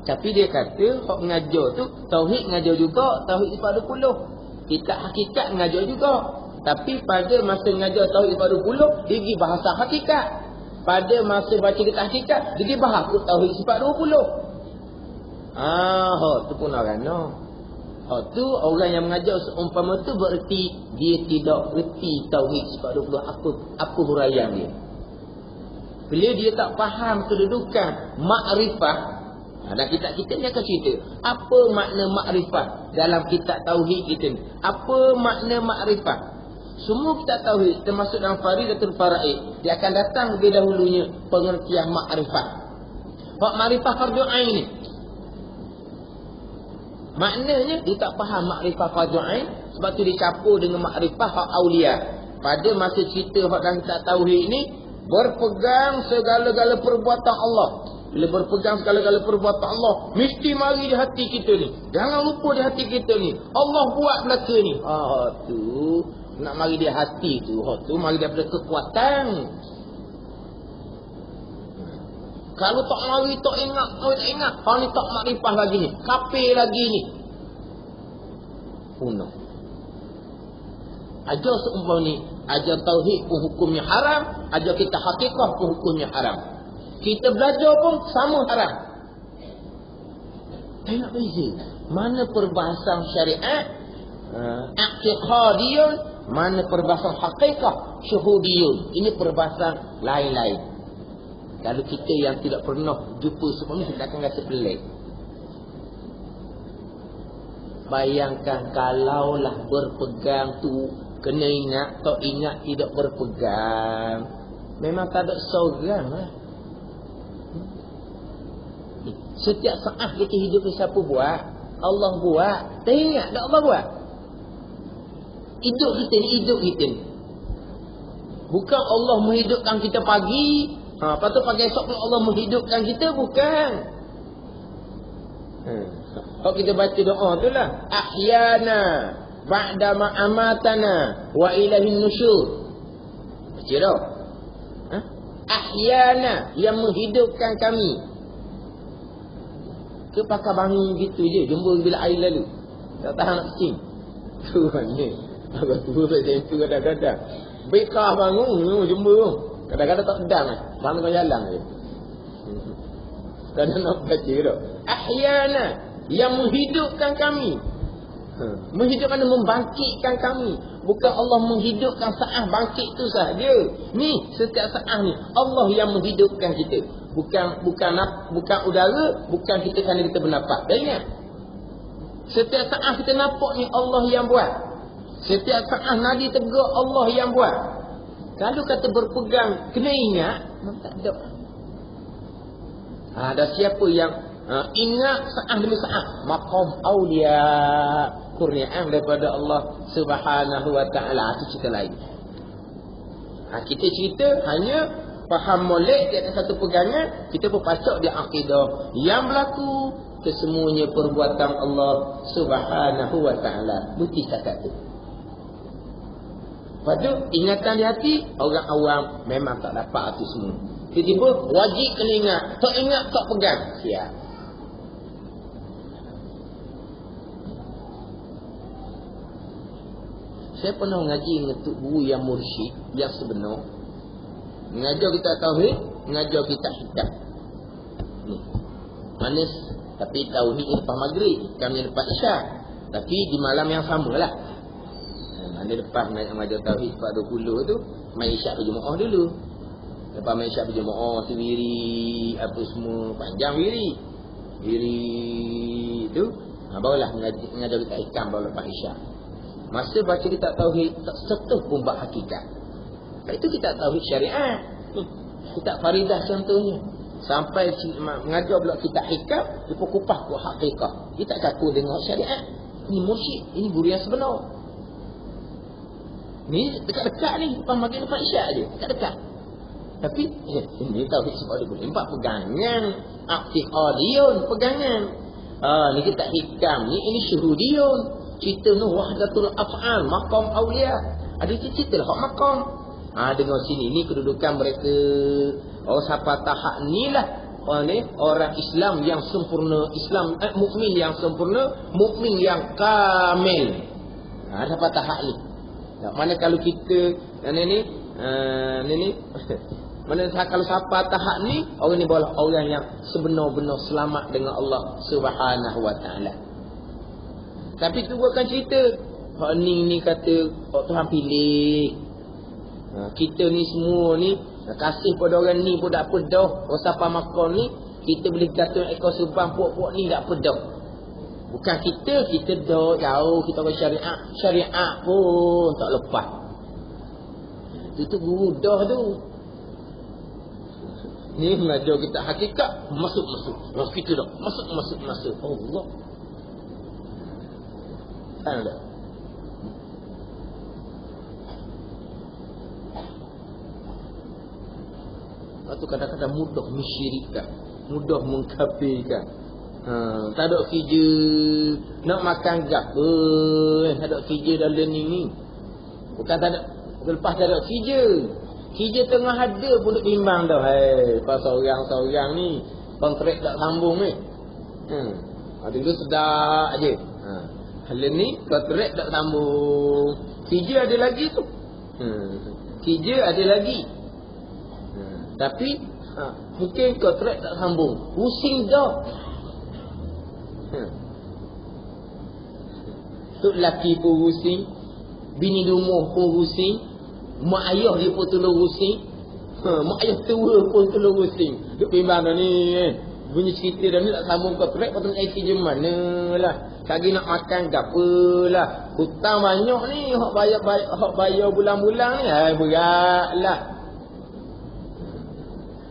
Tapi dia kata hak mengajar tu tauhid mengajar juga, tauhid sifat 20. Kitab hakikat mengajar juga. Tapi pada masa mengajar tauhid sifat 20 dia pergi bahasa hakikat. Pada masa baca kitab hakikat dia pergi bahas tauhid sifat 20. Tu pun orang tu orang yang mengajar seumpama tu bererti dia tidak reti tauhid sifat 20 apa huraian dia. Bila dia tak faham kedudukan makrifah, dan kita ni akan cerita apa makna makrifah dalam kitab tauhid kita ni. Apa makna makrifah? Semua kitab tauhid termasuk dalam Faridatul Faraid, dia akan datang lebih dahulunya pengertian makrifah. Hak makrifah fardu ain ni. Maknanya dia tak faham makrifah fardu ain, sebab tu dia campur dengan makrifah hak aulia. Pada masa cerita hak dalam kitab tauhid ni, berpegang segala-gala perbuatan Allah. Bila berpegang segala-gala perbuatan Allah, mesti mari di hati kita ni. Jangan lupa di hati kita ni. Allah buat belaka ni. Tu nak mari di hati tu. Tu mari daripada kekuatan. Kalau tak mari, tak ingat. Kalau ni tak makrifah lagi ni. Kafir lagi ni. Punah. Ajar seumpama ni. Ajar tauhid pun hukumnya haram. Ajar kita hakikah pun hukumnya haram. Kita belajar pun sama haram. Tengok beza. Mana perbahasan syariat i'tiqadiyun, mana perbahasan hakikah syuhudiyun. Ini perbahasan lain-lain. Kalau kita yang tidak pernah jumpa semua ni, kita akan rasa pelik. Bayangkan kalaulah berpegang tu, kena ingat, tak ingat tidak berpegang, memang tak ada seorang lah. Setiap saat kita hidup ni siapa buat? Allah buat. Tak ingat tak Allah buat? Hidup kita ni. Bukan Allah menghidupkan kita pagi, Lepas tu pagi esok pula Allah menghidupkan kita, bukan. Kalau kita baca doa tu lah, ahyana ba'da ma amatana wa ilaihin nusyur. Baca dah. Ahyana, yang menghidupkan kami. Ke pakai bangun gitu je, jumpa bila air lalu. Tak tahan nak kencing. Tu maknanya. Aku tu macam tu kadang-kadang. Bekah bangun, jumpa tu. Kadang-kadang tak sedang lah. Bangun kau jalan je. Kadang nak baca dah. Ahyana, yang menghidupkan kami. Menghidupkan dan membangkitkan kami. Bukan Allah menghidupkan saat bangkit tu sahaja. Ni setiap saat ni Allah yang menghidupkan kita. Bukan udara, bukan kita kerana kita bernafas. Dah ingat? Setiap saat kita nampak ni Allah yang buat. Setiap saat nadi tegak Allah yang buat. Kalau kata berpegang kena ingat, tak ada. Ada siapa yang ingat saat demi saat maqam aulia, kurniaan daripada Allah Subhanahu wa taala, itu cerita lain. Kita cerita hanya faham molek di atas satu pegangan, kita berpacak di akidah yang berlaku kesemuanya perbuatan Allah Subhanahu wa taala. Mesti cakap tu. Pada ingatan di hati, orang awam memang tak dapat itu semua. Tiba-tiba wajib kena ingat, tak ingat tak pegang. Siap. Saya pernah mengaji dengan tok guru yang mursyid, yang sebenar. Mengajar kita tauhid, mengajar kita hikam. Ni. Manis, tapi tauhid lepas maghrib, hikamnya lepas isyak. Tapi di malam yang samalah. Mana lepas mengajar tauhid 4.20 tu, main isyak berjemaah dulu. Lepas main isyak berjemaah tu wiri, apa semua, panjang wiri. Wiri tu, barulah mengajar kita hikam baru lepas isyak. Masa baca kitab tauhid tak setuh pun bab hakikat. Itu kitab tauhid syariat. Kitab faridah contohnya. Sampai mengajar pula kitab hikam, dia pun kupas buat hakikat. Dia tak cakup dengan syariat. Ini mursyid, ini guru yang sebenar. Ni dekat-dekat ni, lepas maghrib lepas isyak je, dekat-dekat. Tapi ini tauhid sebab dia boleh empat pegangan, i'tiqadiyun, pegangan. Ni kitab hikam ni, ini syuhudiyun. Cerita Nuh wahdatul af'al, maqam awliya. Ada cerita lah hak maqam. Dengar sini ni kedudukan mereka. Siapa tahap ni lah orang Islam yang sempurna, Islam mukmin yang sempurna, mukmin yang kamil. Siapa tahap ni. Mana kalau kita ni mana kalau siapa tahap ni, orang ni boleh orang yang sebenar-benar selamat dengan Allah Subhanahu wa taala. Tapi tu bukan cerita. Hak ni kata Tuhan pilih. Kita ni semua ni kasih pada orang ni pun tak apa dah. Siapa makan ni kita boleh kata ekor sebang puak-puak ni tak apa dah. Bukan kita dah jauh kita ke syariat pun tak lepas. Itu guru dah tu. Ni mengajar kita hakikat, masuk. Kita dah masuk. Allah. Ada. Itu kadang-kadang mudah mensyirikkan, mudah mengkafirkan. Tak ada kerja nak makan gapo, tak ada kerja dalam ni. Bukan tak ada, lepas tak ada kerja. Kerja tengah ada pun duk bimbang dah. Pasal seorang ni kontrak tak sambung ni. Dulu sedar aje. Hal ni kontrak tak sambung. Kerja ada lagi tu. Kerja ada lagi. Tapi mungkin kontrak tak sambung. Pusing dah. Tok laki pun pusing, bini rumah pun pusing, mak ayah dia pun tolong pusing. Mak ayah tua pun tolong pusing. Duk bimbang dah ni. Bunyi cerita dah ni tak sambung kontrak, patut nak kerja mana lah. Kaki nak makan gapalah. Hutang banyak ni, hak bayar bulan-bulan ni, beratlah.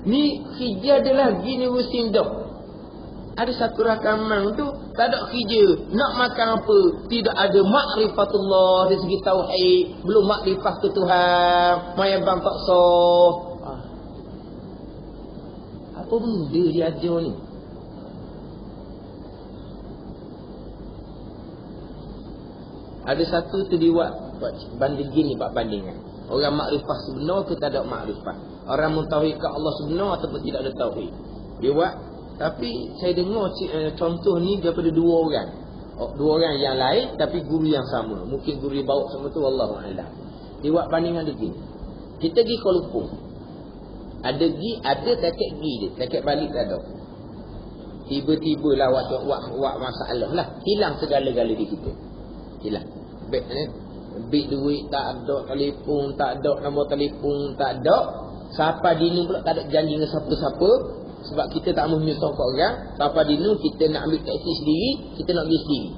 Ni kerja ada lagi ni pusing dah. Ada satu rakaman tu tak ada kerja, nak makan apa, tidak ada makrifatullah dari segi tauhid, belum makrifah ke Tuhan, mayabang tak sah. Apa benda dia ajar ni? Ada satu tu dia buat banding gini, buat bandingan. Orang makrifah sebenar ke tak ada makrifah? Orang mentauhidkan Allah sebenar ataupun tidak ada tauhid? Dia buat. Tapi saya dengar contoh ni daripada dua orang. Dua orang yang lain tapi guru yang sama. Mungkin guru bawa sama tu, wallahu a'lam. Dia buat bandingan begini. Kita pergi Kuala Lumpur. Ada takat pergi dia, takat balik tak ada. Tiba-tiba lah buat masalah lah. Hilang segala-gala di kita. Hilang. Beg duit tak ada, telefon tak ada, nombor telefon tak ada. Sampai dini pula tak ada janji dengan siapa-siapa. Sebab kita tak mahu menyusahkan orang. Sampai dini kita nak ambil taksi sendiri, kita nak pergi sendiri.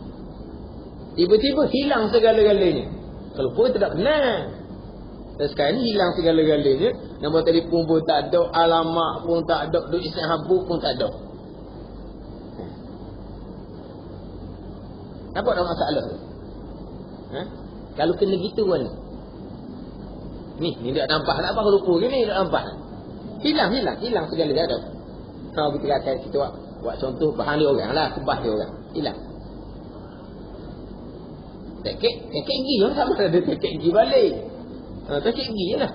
Tiba-tiba hilang segala-galanya. Kalau pun tak kenal. Dan sekarang ni hilang segala-galanya. Nombor telefon pun tak ada, alamat pun tak ada, duit sahabu pun tak ada. Nampak tak masalah tu? Kalau kena gitu kan, ni tak nampak tak apa lupa ke ni, tak nampak. Hilang segala dia ada. Kalau kita kata kita buat contoh bahan dia orang lah, kebah dia orang. Hilang. Tekek pergi orang sama ada tekek pergi balik. Tekek pergi je lah.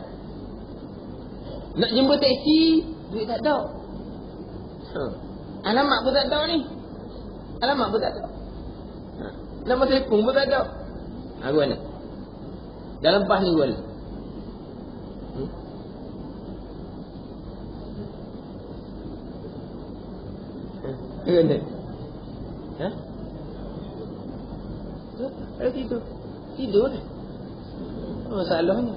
Nak jemput teksi, duit tak ada. Alamat pun tak ada ni. Alamat pun tak ada. Nombor telefon pun tak ada. Aku mana? Dalam pas ni gua. Gimana? Tidur. Masalahnya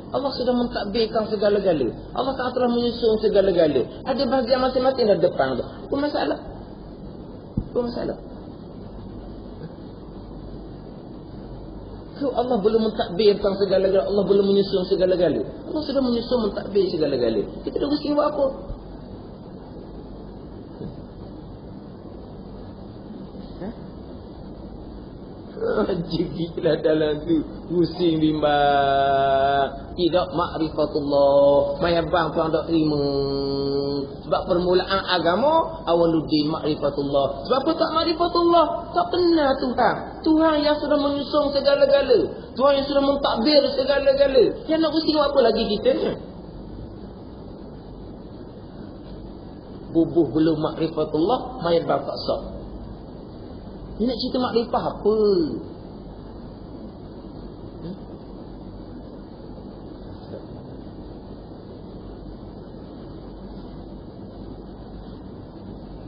Allah sudah mentadbirkan segala-gala. Allah Ta'ala telah menyusun segala-gala. Ada bahagian masing-masing dari depan tu. Apa masalah? Allah belum mentadbirkan segala-gala. Allah belum menyusun segala-gala. Allah sudah menyusun mentadbir segala-gala. Kita dah mesti buat apa? Jigilah dalam tu, pusing bimbang. Tidak ma'rifatullah, mayabang tuan tak terima. Sebab permulaan agama awaluddin ma'rifatullah. Sebab apa tak ma'rifatullah? Tak kenal Tuhan. Tuhan yang sudah menyusun segala-gala, Tuhan yang sudah mentadbir segala-gala. Yang nak pusing apa lagi kita ni? Bubuh belum ma'rifatullah, mayabang tak sah. Ni nak cerita makrifah apa?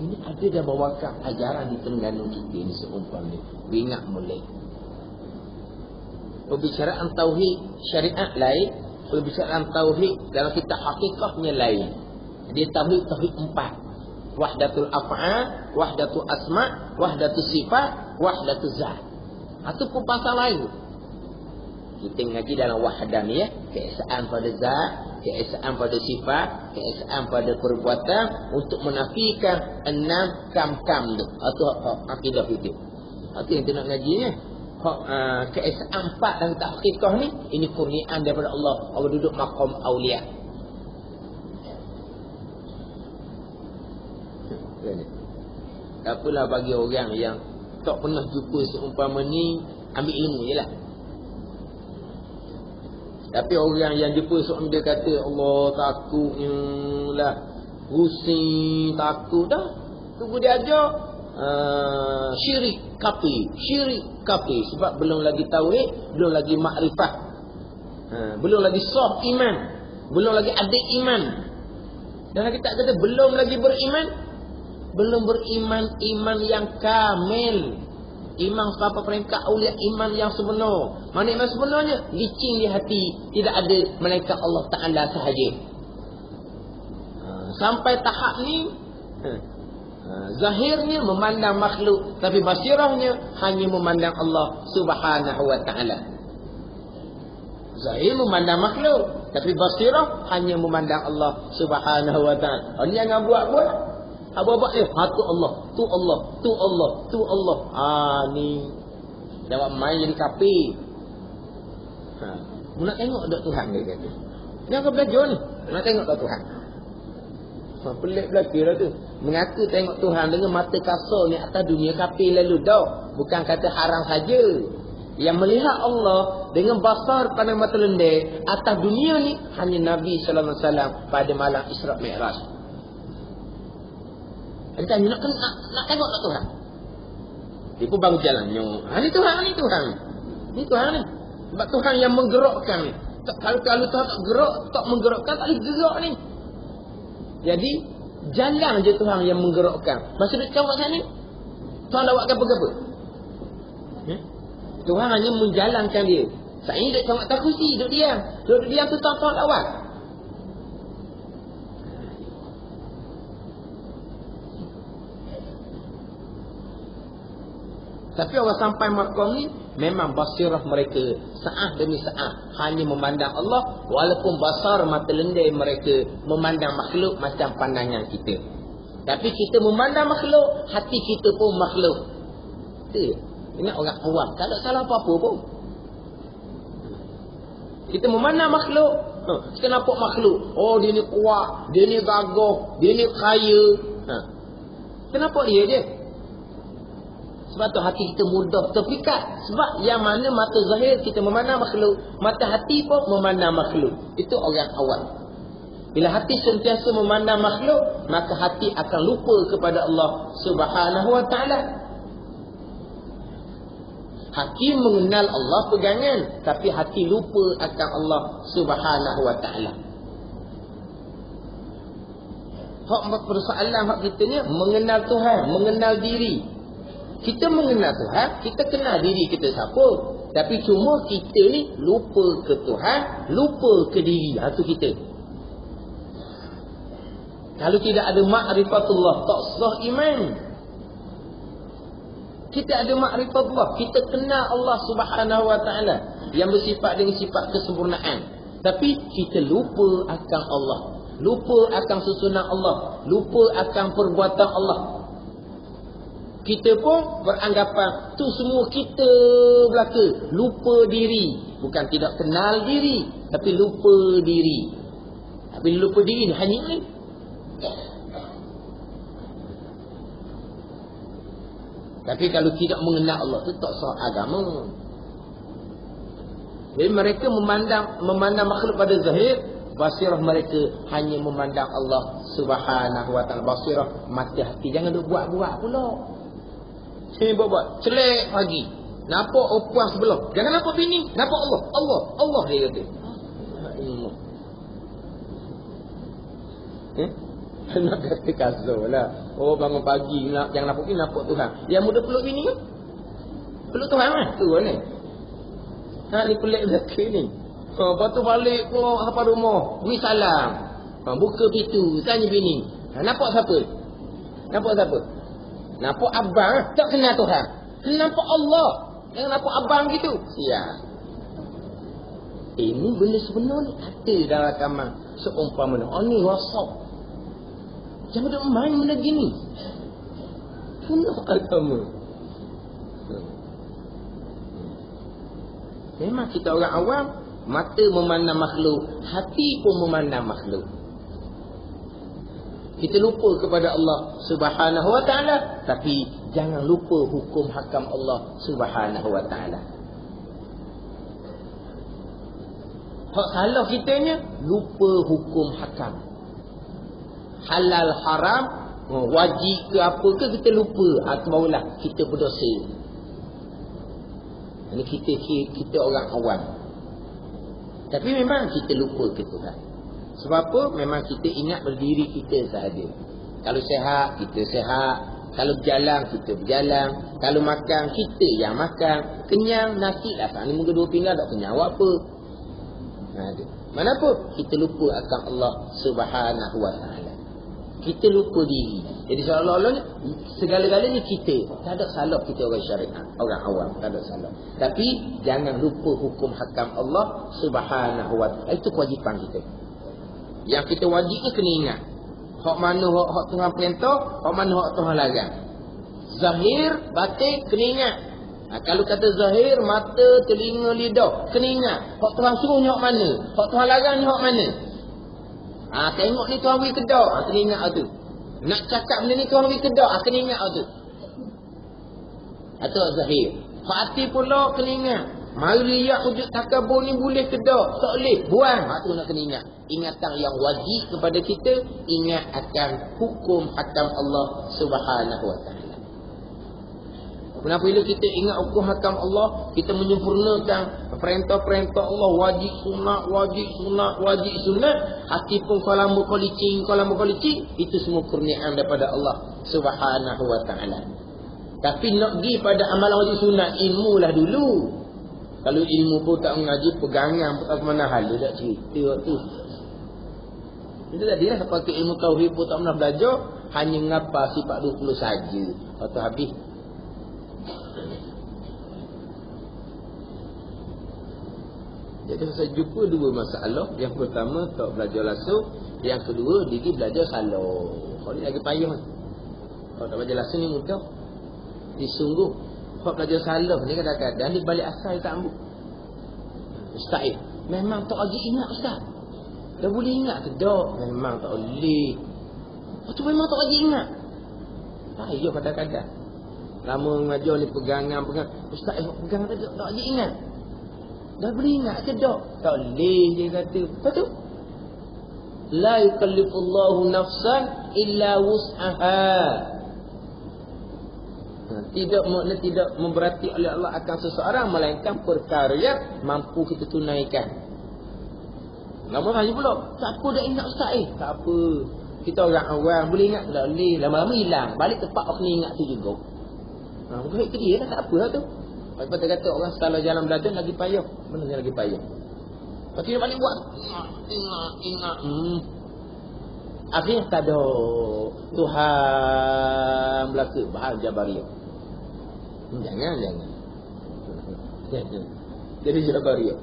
Ini ada dah bawakan ajaran di Terengganu kita ni seumpamanya. Ingat mulai. Perbicaraan tauhid syariat lain, perbicaraan tauhid dalam kitab hakikatnya lain. Dia tauhid empat. Wahdatul af'al, wahdatul asma', wahdatul sifat, wahdatul zat. Itu pun pasal lain. Kita ngaji dalam wahdah ni ya, keesaan pada zat, keesaan pada sifat, keesaan pada perbuatan untuk menafikan 6 kam-kam tu. Itu akidah itu. Itu yang kita nak ngaji ni. Keesaan 4 dan tahqiqah ni, ini kurniaan daripada Allah. Allah duduk maqam awliya. Tak apalah bagi orang yang tak pernah jumpa seumpama ni, ambil ilmu je lah. Tapi orang yang jumpa seumpama dia kata Allah takutnya lah, pusing takut dah, tunggu dia ajar syirik kafir. Sebab belum lagi tauhid, belum lagi makrifah, belum lagi sah iman, belum lagi ada iman. Dan kita tak kata belum lagi beriman, belum beriman iman yang kamil. Iman apa peringkat awliya, iman yang sebenar. Mana iman sebenarnya? Licin di hati, tidak ada melainkan Allah Ta'ala sahaja. Sampai tahap ni zahirnya memandang makhluk, tapi basirahnya hanya memandang Allah Subhanahu wa Ta'ala. Zahir memandang makhluk, tapi basirah hanya memandang Allah Subhanahu wa Ta'ala. Orang jangan buat-buat. Apa-apa tu Allah, tu Allah, tu Allah, tu Allah. Ni jawab main jadi kafir. Nak tengok tak Tuhan dia kata. Ni aku belajar ni. Nak tengok tak Tuhan. Pelik belaka lah tu. Mengaku tengok Tuhan dengan mata kasar ni atas dunia kafir lalu dah. Bukan kata haram saja. Yang melihat Allah dengan basar pada mata lendek atas dunia ni hanya Nabi sallallahu alaihi wasallam pada malam Isra Mi'raj. Entah nak tengok tak Tuhan. Dia pun bangun jalannya. Ni Tuhan ni Tuhan. Ni Tuhan ni. Sebab Tuhan yang menggerakkan ni. Kalau Tuhan tak gerak, tak menggerakkan, tak boleh gerak ni. Jadi jalan je Tuhan yang menggerakkan. Masa duduk kat sana Tuhan dah buat apa-apa. Tuhan hanya menjalankan dia. Saya ni duduk kat atas kursi, duduk diam. Duduk diam tu Tuhan tak buat. Tapi orang sampai makom ni memang basirah mereka saat demi saat hanya memandang Allah, walaupun basar mata lendai mereka memandang makhluk macam pandangan kita. Tapi kita memandang makhluk, hati kita pun makhluk. Itu ingat orang awam, tak ada salah apa-apa pun. Kita memandang makhluk, kita nampak makhluk, oh dia ni kuat, dia ni gagah, dia ni kaya. Kenapa dia? Sebab tu hati kita mudah terpikat. Sebab yang mana mata zahir kita memandang makhluk, mata hati pun memandang makhluk. Itu orang awam. Bila hati sentiasa memandang makhluk, maka hati akan lupa kepada Allah Subhanahu wa ta'ala. Hati mengenal Allah pegangan, tapi hati lupa akan Allah Subhanahu wa ta'ala. Hak persoalan hak kita ni mengenal Tuhan, mengenal diri. Kita mengenal Tuhan, kita kenal diri kita siapa. Tapi cuma kita ni lupa ke Tuhan, lupa ke diri. Itu kita. Kalau tidak ada ma'rifatullah, tak sah iman. Kita ada ma'rifatullah, kita kenal Allah Subhanahu wa ta'ala yang bersifat dengan sifat kesempurnaan. Tapi kita lupa akan Allah, lupa akan susunan Allah, lupa akan perbuatan Allah. Kita pun beranggapan tu semua kita belaka, lupa diri. Bukan tidak kenal diri, tapi lupa diri. Tapi lupa diri ni hanya ni. Tapi kalau tidak mengenal Allah tu tak sah agama. Jadi mereka memandang makhluk pada zahir, basirah mereka hanya memandang Allah Subhanahu wa ta'ala. Basirah mata hati. Jangan duk buat-buat pula. Sini buat-buat. Celek pagi. Nampak perempuan sebelah. Jangan nampak bini. Nampak Allah. Allah dia kata. Nak kata kasar lah. Oh bangun pagi. Jangan nampak bini. Nampak Tuhan. Yang muda peluk bini kan? Peluk Tuhan kan? Tu kan ni. Ni pelik belakang ni. Lepas tu balik keluar sampai rumah. Beri salam. Buka pintu. Tanya bini. Nampak siapa? Nampak siapa? Nampak abang, tak kenal Tuhan. Nampak Allah. Jangan nampak abang gitu. Siap. Ini benda sebenar ni ada dalam kamar. Seumpama ni WhatsApp. Jangan duk main benda gini. Penuh agama. Memang kita orang awam, mata memandang makhluk, hati pun memandang makhluk. Kita lupa kepada Allah Subhanahu wa ta'ala. Tapi jangan lupa hukum hakam Allah Subhanahu wa ta'ala. Hak salah kitanya, lupa hukum hakam. Halal haram, wajib ke apa ke kita lupa. Itu barulah kita berdosa. Ini kita orang awam. Tapi memang kita lupa ke Tuhan. Sebab apa? Memang kita ingat berdiri kita sahaja. Kalau sihat, kita sihat. Kalau berjalan, kita berjalan. Kalau makan, kita yang makan. Kenyang, nasi lah. Ni muka 2 pinggan tak kenyang. Awak apa? Mana apa? Kita lupa akan Allah Subhanahu wa ta'ala. Kita lupa diri. Jadi seolah-olahnya segala-galanya kita. Tak ada salah kita orang syariat, orang awam. Tak ada salah. Tapi jangan lupa hukum hakam Allah Subhanahu wa ta'ala. Itu kewajipan kita. Yang kita wajib ni kena ingat. Hak mana hak Tuhan perintah, hak mana hak Tuhan larang. Zahir, batin kena ingat. Kalau kata zahir, mata, telinga, lidah, kena ingat. Hak Tuhan suruh ni hak mana, hak Tuhan larang ni hak mana. Tengok ni tuan pergi kedai, kena ingat tu. Nak cakap benda ni tuan pergi kedai, kena ingat tu. Atau zahir. Hati pula kena ingat. Mari riak wujud takabur ni boleh ke tak? Tak boleh. Buang. Tu nak kena ingat. Ingatan yang wajib kepada kita. Ingat akan hukum hakam Allah Subhanahu wa ta'ala. Kenapa bila kita ingat hukum hakam Allah, kita menyempurnakan perintah-perintah Allah. Wajib sunat, wajib sunat, wajib sunat. Hati pun kolam berkolicing. Itu semua kurniaan daripada Allah Subhanahu wa ta'ala. Tapi nak pergi pada amalan wajib sunat, ilmu lah dulu. Kalau ilmu pun tak mengaji, pegangan pun tak mana hala tak cerita waktu. Itu tadi lah, sampai ke ilmu tauhid pun tak pernah belajar, hanya ngapa sifat 20 saja. Waktu habis. Jadi saya jumpa dua masalah. Yang pertama, tak belajar langsung. Yang kedua, diri belajar salah. Kalau ni lagi payah. Kalau tak belajar langsung ni mudah. Disungguh. Kalau belajar salah ni kadang-kadang dia balik asal dia tak ambil. Ustaz, memang tak lagi ingat Ustaz. Dah boleh ingat ke tak? Memang tak boleh. Itu memang tak lagi ingat. Payah kadang-kadang. Lama mengajar ni pegangan. Ustaz, pegangan tak lagi ingat. Dah boleh ingat ke tak? Tak boleh dia kata. Lepas tu? La yukallifullahu nafsan illa wus'aha. Tidak memberati oleh Allah akan seseorang melainkan perkara yang mampu kita tunaikan. Lama tanya pula, tak apa dah ingat Ustaz tak apa. Kita orang awam boleh ingat tak boleh. Lama-lama hilang. Balik tempat kena ingat tu juga. Bukan ke dia lah, tak apa lah tu. Lepas tu kata orang salah jalan belajar lagi payah. Mana yang lagi payah? Lepas tu dia balik buat. Ingat. Akhirnya tak ada Tuhan belaka. Bahal Jabariyah. Jangan. Jadi Jabariyah.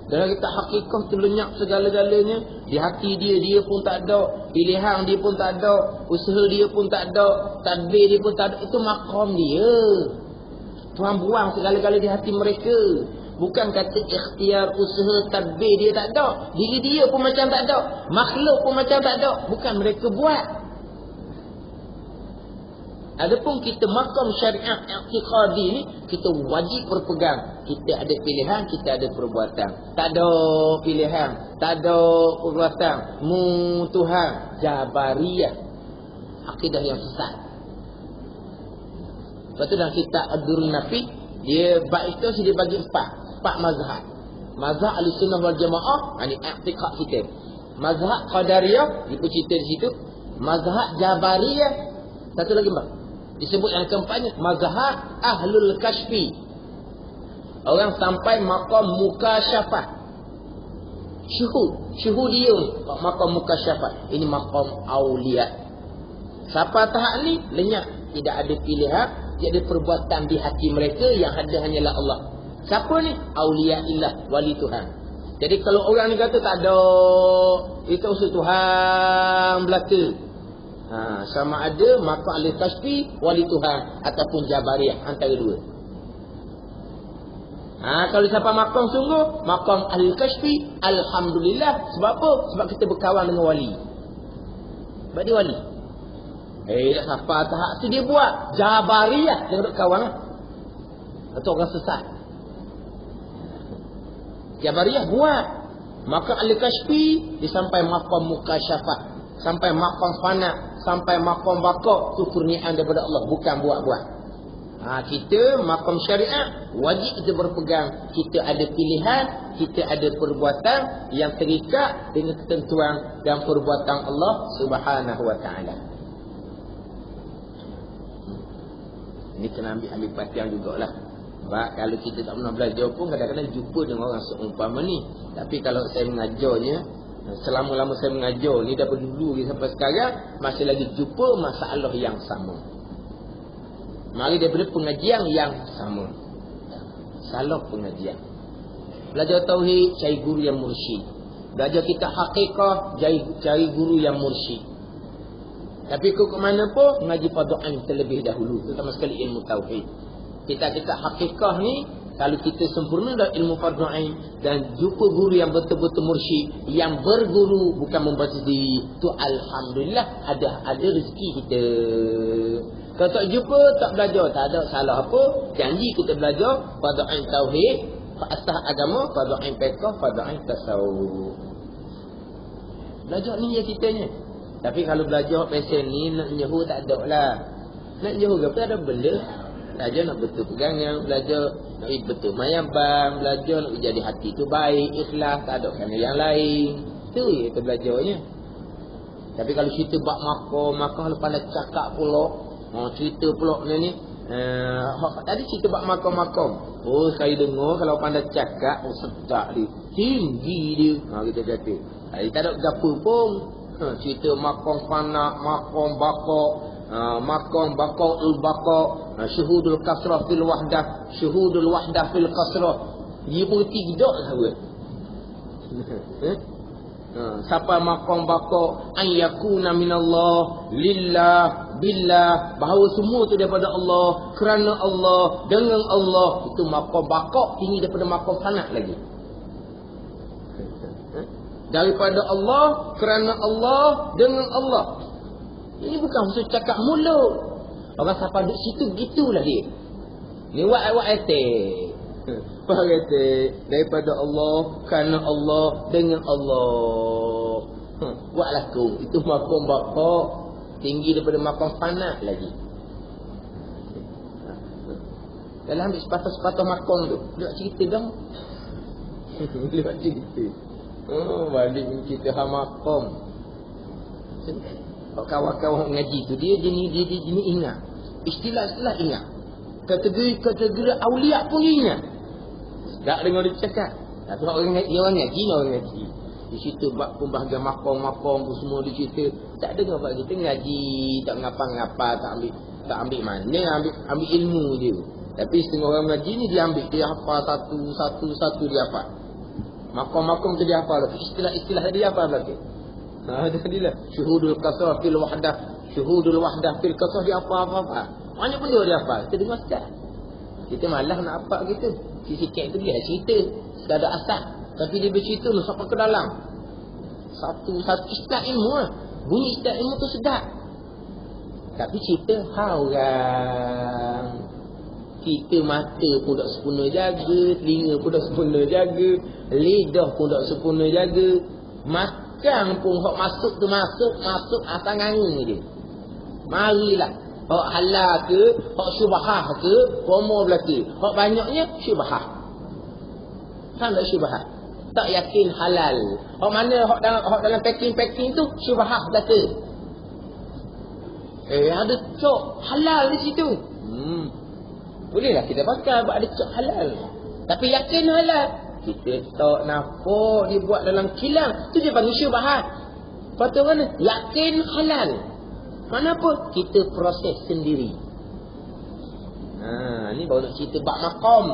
Dalam kita hakikah terlenyap segala-galanya. Di hati dia pun tak ada. Pilihan dia pun tak ada. Usaha dia pun tak ada. Tadbir dia pun tak ada. Itu maqam dia. Tuhan buang segala-galanya di hati mereka. Bukan kata ikhtiar, usaha, tadbir dia tak ada. Diri dia pun macam tak ada. Makhluk pun macam tak ada. Bukan mereka buat. Adapun kita makam syariat i'tiqadi ni, kita wajib berpegang. Kita ada pilihan, kita ada perbuatan. Tak ada pilihan, tak ada perbuatan. Tuhan. Jabariyah. Akidah yang sesat. Lepas tu dalam kitab Ad-Durrun Nafi, dia bab itu dia bagi empat mazhab. Mazhab Ahlussunnah wal Jamaah, ini i'tiqad kita. Mazhab Qadariyah, dia pun cerita di situ. Mazhab Jabariyah, satu lagi bang. Disebut yang keempatnya mazhab Ahlul Kashfi. Orang sampai maqam mukasyafah. Syuhudiyun, maqam mukasyafah. Ini maqam auliya. Siapa tahap ni lenyap, tidak ada pilihan. Jadi perbuatan di hati mereka yang ada hanyalah Allah. Siapa ni? Auliya illah, wali Tuhan. Jadi kalau orang ni kata tak ada, itu usul Tuhan belaka. Sama ada maka ahli tasbih, wali Tuhan ataupun Jabariyah, antara dua. Kalau siapa makam sungguh, makam ahli kasfi, alhamdulillah. Sebab apa? Sebab kita berkawan dengan wali. Sebab dia wali. Siapa tahap tu dia buat Jabariyah, dia duduk kawan lah. Atau orang sesat. Jabariyah buat maka ahli kasfi, dia sampai maqam mukasyafah, sampai maqam fana, sampai maqam baqa. Itu kurniaan daripada Allah, bukan buat-buat. Kita maqam syariat wajib kita berpegang. Kita ada pilihan, kita ada perbuatan yang terikat dengan ketentuan dan perbuatan Allah Subhanahu wa ta'ala. Ini kena ambil perhatian jugalah. Sebab kalau kita tak pernah belajar pun kadang-kadang jumpa dengan orang seumpama ni. Tapi kalau saya mengajarnya, selama-lama saya mengajar ni daripada dulu sampai sekarang, masih lagi jumpa masalah yang sama. Mari daripada pengajian yang sama. Salah pengajian. Belajar tauhid, cari guru yang mursyid. Belajar kita hakikah, cari guru yang mursyid. Tapi ke mana pun mengaji fardu ain terlebih dahulu, terutama sekali ilmu tauhid. Kita hakikah ni Kalau kita sempurna dalam ilmu fardu ain dan jumpa guru yang betul-betul mursyid, yang berguru bukan membaca sendiri, tu alhamdulillah ada rezeki kita. Kalau tak jumpa, tak belajar, tak ada salah apa. Janji kita belajar fardu ain tauhid, asas agama, fardu ain fiqh, fardu ain tasawuf. Belajar ni je ceritanya. Tapi kalau belajar pasal ni nak nyahu tak ada lah. Nak nyahu ke apa ada benda. Belajar nak betul pegangan, belajar nak betul mayabang, belajar nak jadi hati tu baik, ikhlas, tak ada kerana yang lain. Tu je kita belajarnya. Tapi kalau cerita bab makam lepas nak cakap pula, cerita pula ni tadi cerita bab makam. Oh, sekali dengar kalau pandai cakap, sedap dia. Tinggi dia. Kita kata. Tak ada gapo pun. Cerita makam fana, makam bakok, makam bakokul bakok, syuhudul kasrah fil wahdah, syuhudul wahdah fil kasrah. Dia pun tidak sahaja. Siapa makam bakok an yakuna minallah lillah billah, bahawa semua tu daripada Allah, kerana Allah, dengan Allah. Itu makam bakok tinggi daripada makam fana lagi. Daripada Allah, kerana Allah, dengan Allah. Ini bukan khusus cakap mulut. Orang siapa duduk situ begitulah dia. Ni wak etik. Faham etik. Daripada Allah, kerana Allah, dengan Allah. Wak laku. Itu makam bakok tinggi daripada makam fana lagi. Dalam ambil sepatah-sepatah makam tu, dia cerita dong. Dia cerita. Balik cerita makam. Kawan-kawan ngaji tu dia jenis ingat. Istilah-istilah ingat. Kategori aulia pun ingat. Tak dengar dia cakap. Tak tahu orang ngaji. Di situ bab pembahagian makam tu semua di situ. Tak dengar bab kita ngaji, tak ngapa-ngapa, tak ambil mana, ambil ilmu dia. Tapi setengah orang ngaji ni dia ambil, dia hafal satu dia hafal. Makam-makam tu dia hafal. Istilah-istilah dia hafal lagi. Jadilah syuhudul kasrah fil wahdah, syuhudul wahdah fil kasrah dia hafal. Banyak benda dia hafal. Kita dengar sekali. Kita malah nak hafal gitu. Sikit-sikit tu dia cerita sekadar asal. Tapi dia bercerita nak sampai ke dalam. Satu istilah ilmu lah. Bunyi istilah ilmu tu sedap. Tapi cerita orang. Kita mata pun tak sempurna jaga, telinga pun tak sempurna jaga, lidah pun tak sempurna jaga. Makan pun hak masuk tu masuk asal ngangin dia. Marilah. Hak halal ke, hak syubhah ke, homo belaka. Hak banyaknya syubhah. Kan tak syubhah? Tak yakin halal. Hak mana hak dalam packing tu syubhah belaka. Ada cok halal di situ. Bolehlah kita bakar sebab ada cok halal. Tapi yakin halal. Kita tak nampak dia buat dalam kilang. Tu dia panggil syubhat. Lepas tu mana? Yakin halal. Mana apa? Kita proses sendiri. Ni baru nak cerita bab makam.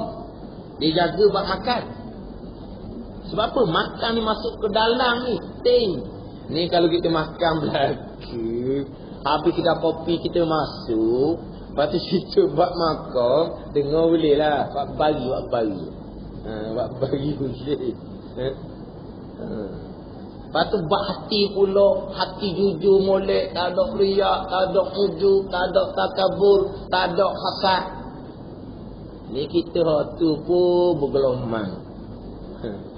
Dia jaga bab makan. Sebab apa? Makan ni masuk ke dalam ni. Ni kalau kita makan belaka, habis kita kopi kita masuk. Lepas tu cerita bab makam, dengar boleh lah. Bab bagi. Bab bagi boleh. Lepas tu bab hati pula. Hati jujur molek. Tak ada riak, tak ada ujub, tak ada takabur, tak ada hasad. Ni kita tu pun bergelomang.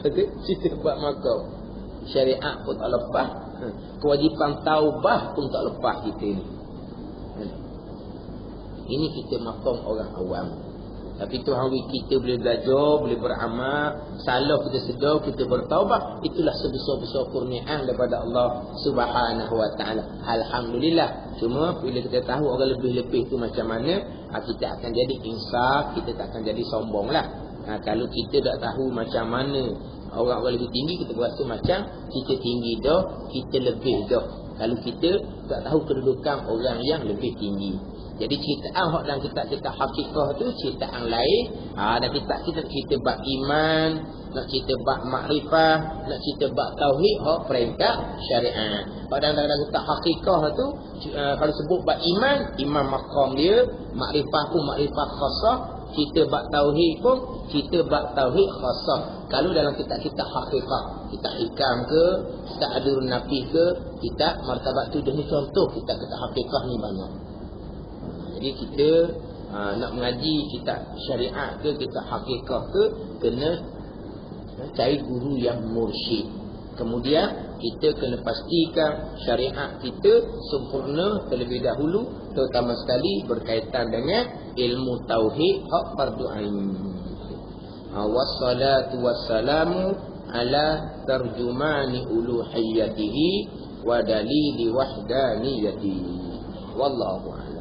Cerita bab makam. Syariat pun tak lepas. Kewajipan taubah pun tak lepas kita ni. Ini kita makam orang awam. Tapi Tuhan kita boleh belajar, boleh beramal, salah kita sedar, kita bertaubat. Itulah sebesar-besar kurniaan daripada Allah Subhanahu wa taala. Alhamdulillah. Cuma bila kita tahu orang lebih-lebih tu macam mana, kita akan jadi insaf, kita tak akan jadi sombonglah. Kalau kita tak tahu macam mana orang-orang lebih tinggi, kita berasa macam kita tinggi dah, kita lebih dah. Kalau kita tak tahu kedudukan orang yang lebih tinggi. Jadi ceritaan hak dalam kitab-kitab hakikah tu ceritaan lain. Dan kita cerita bab iman, nak cerita bab makrifah, nak cerita bab tauhid, hak peringkat syariat. Pada dalam kitab hakikah tu kalau sebut bab iman, iman maqam dia, makrifah pun makrifah khassah, cerita bab tauhid pun cerita bab tauhid khasah. Kalau dalam kitab-kitab hakikat, kitab hikam ke, kitab adurun nafi ke, kitab martabat tujuh ni contoh kitab-kitab hakikat ni banyak. Jadi kita nak mengaji kitab syariat ke, kitab hakikat ke, kena cari guru yang mursyid. Kemudian kita kena pastikan syariat kita sempurna terlebih dahulu, terutama sekali berkaitan dengan ilmu tauhid hak fardu ain. Wassalatu wassalamu ala tarjumani uluhiyatihi wa dalili wahdaniyatihi. Wallahu a'lam.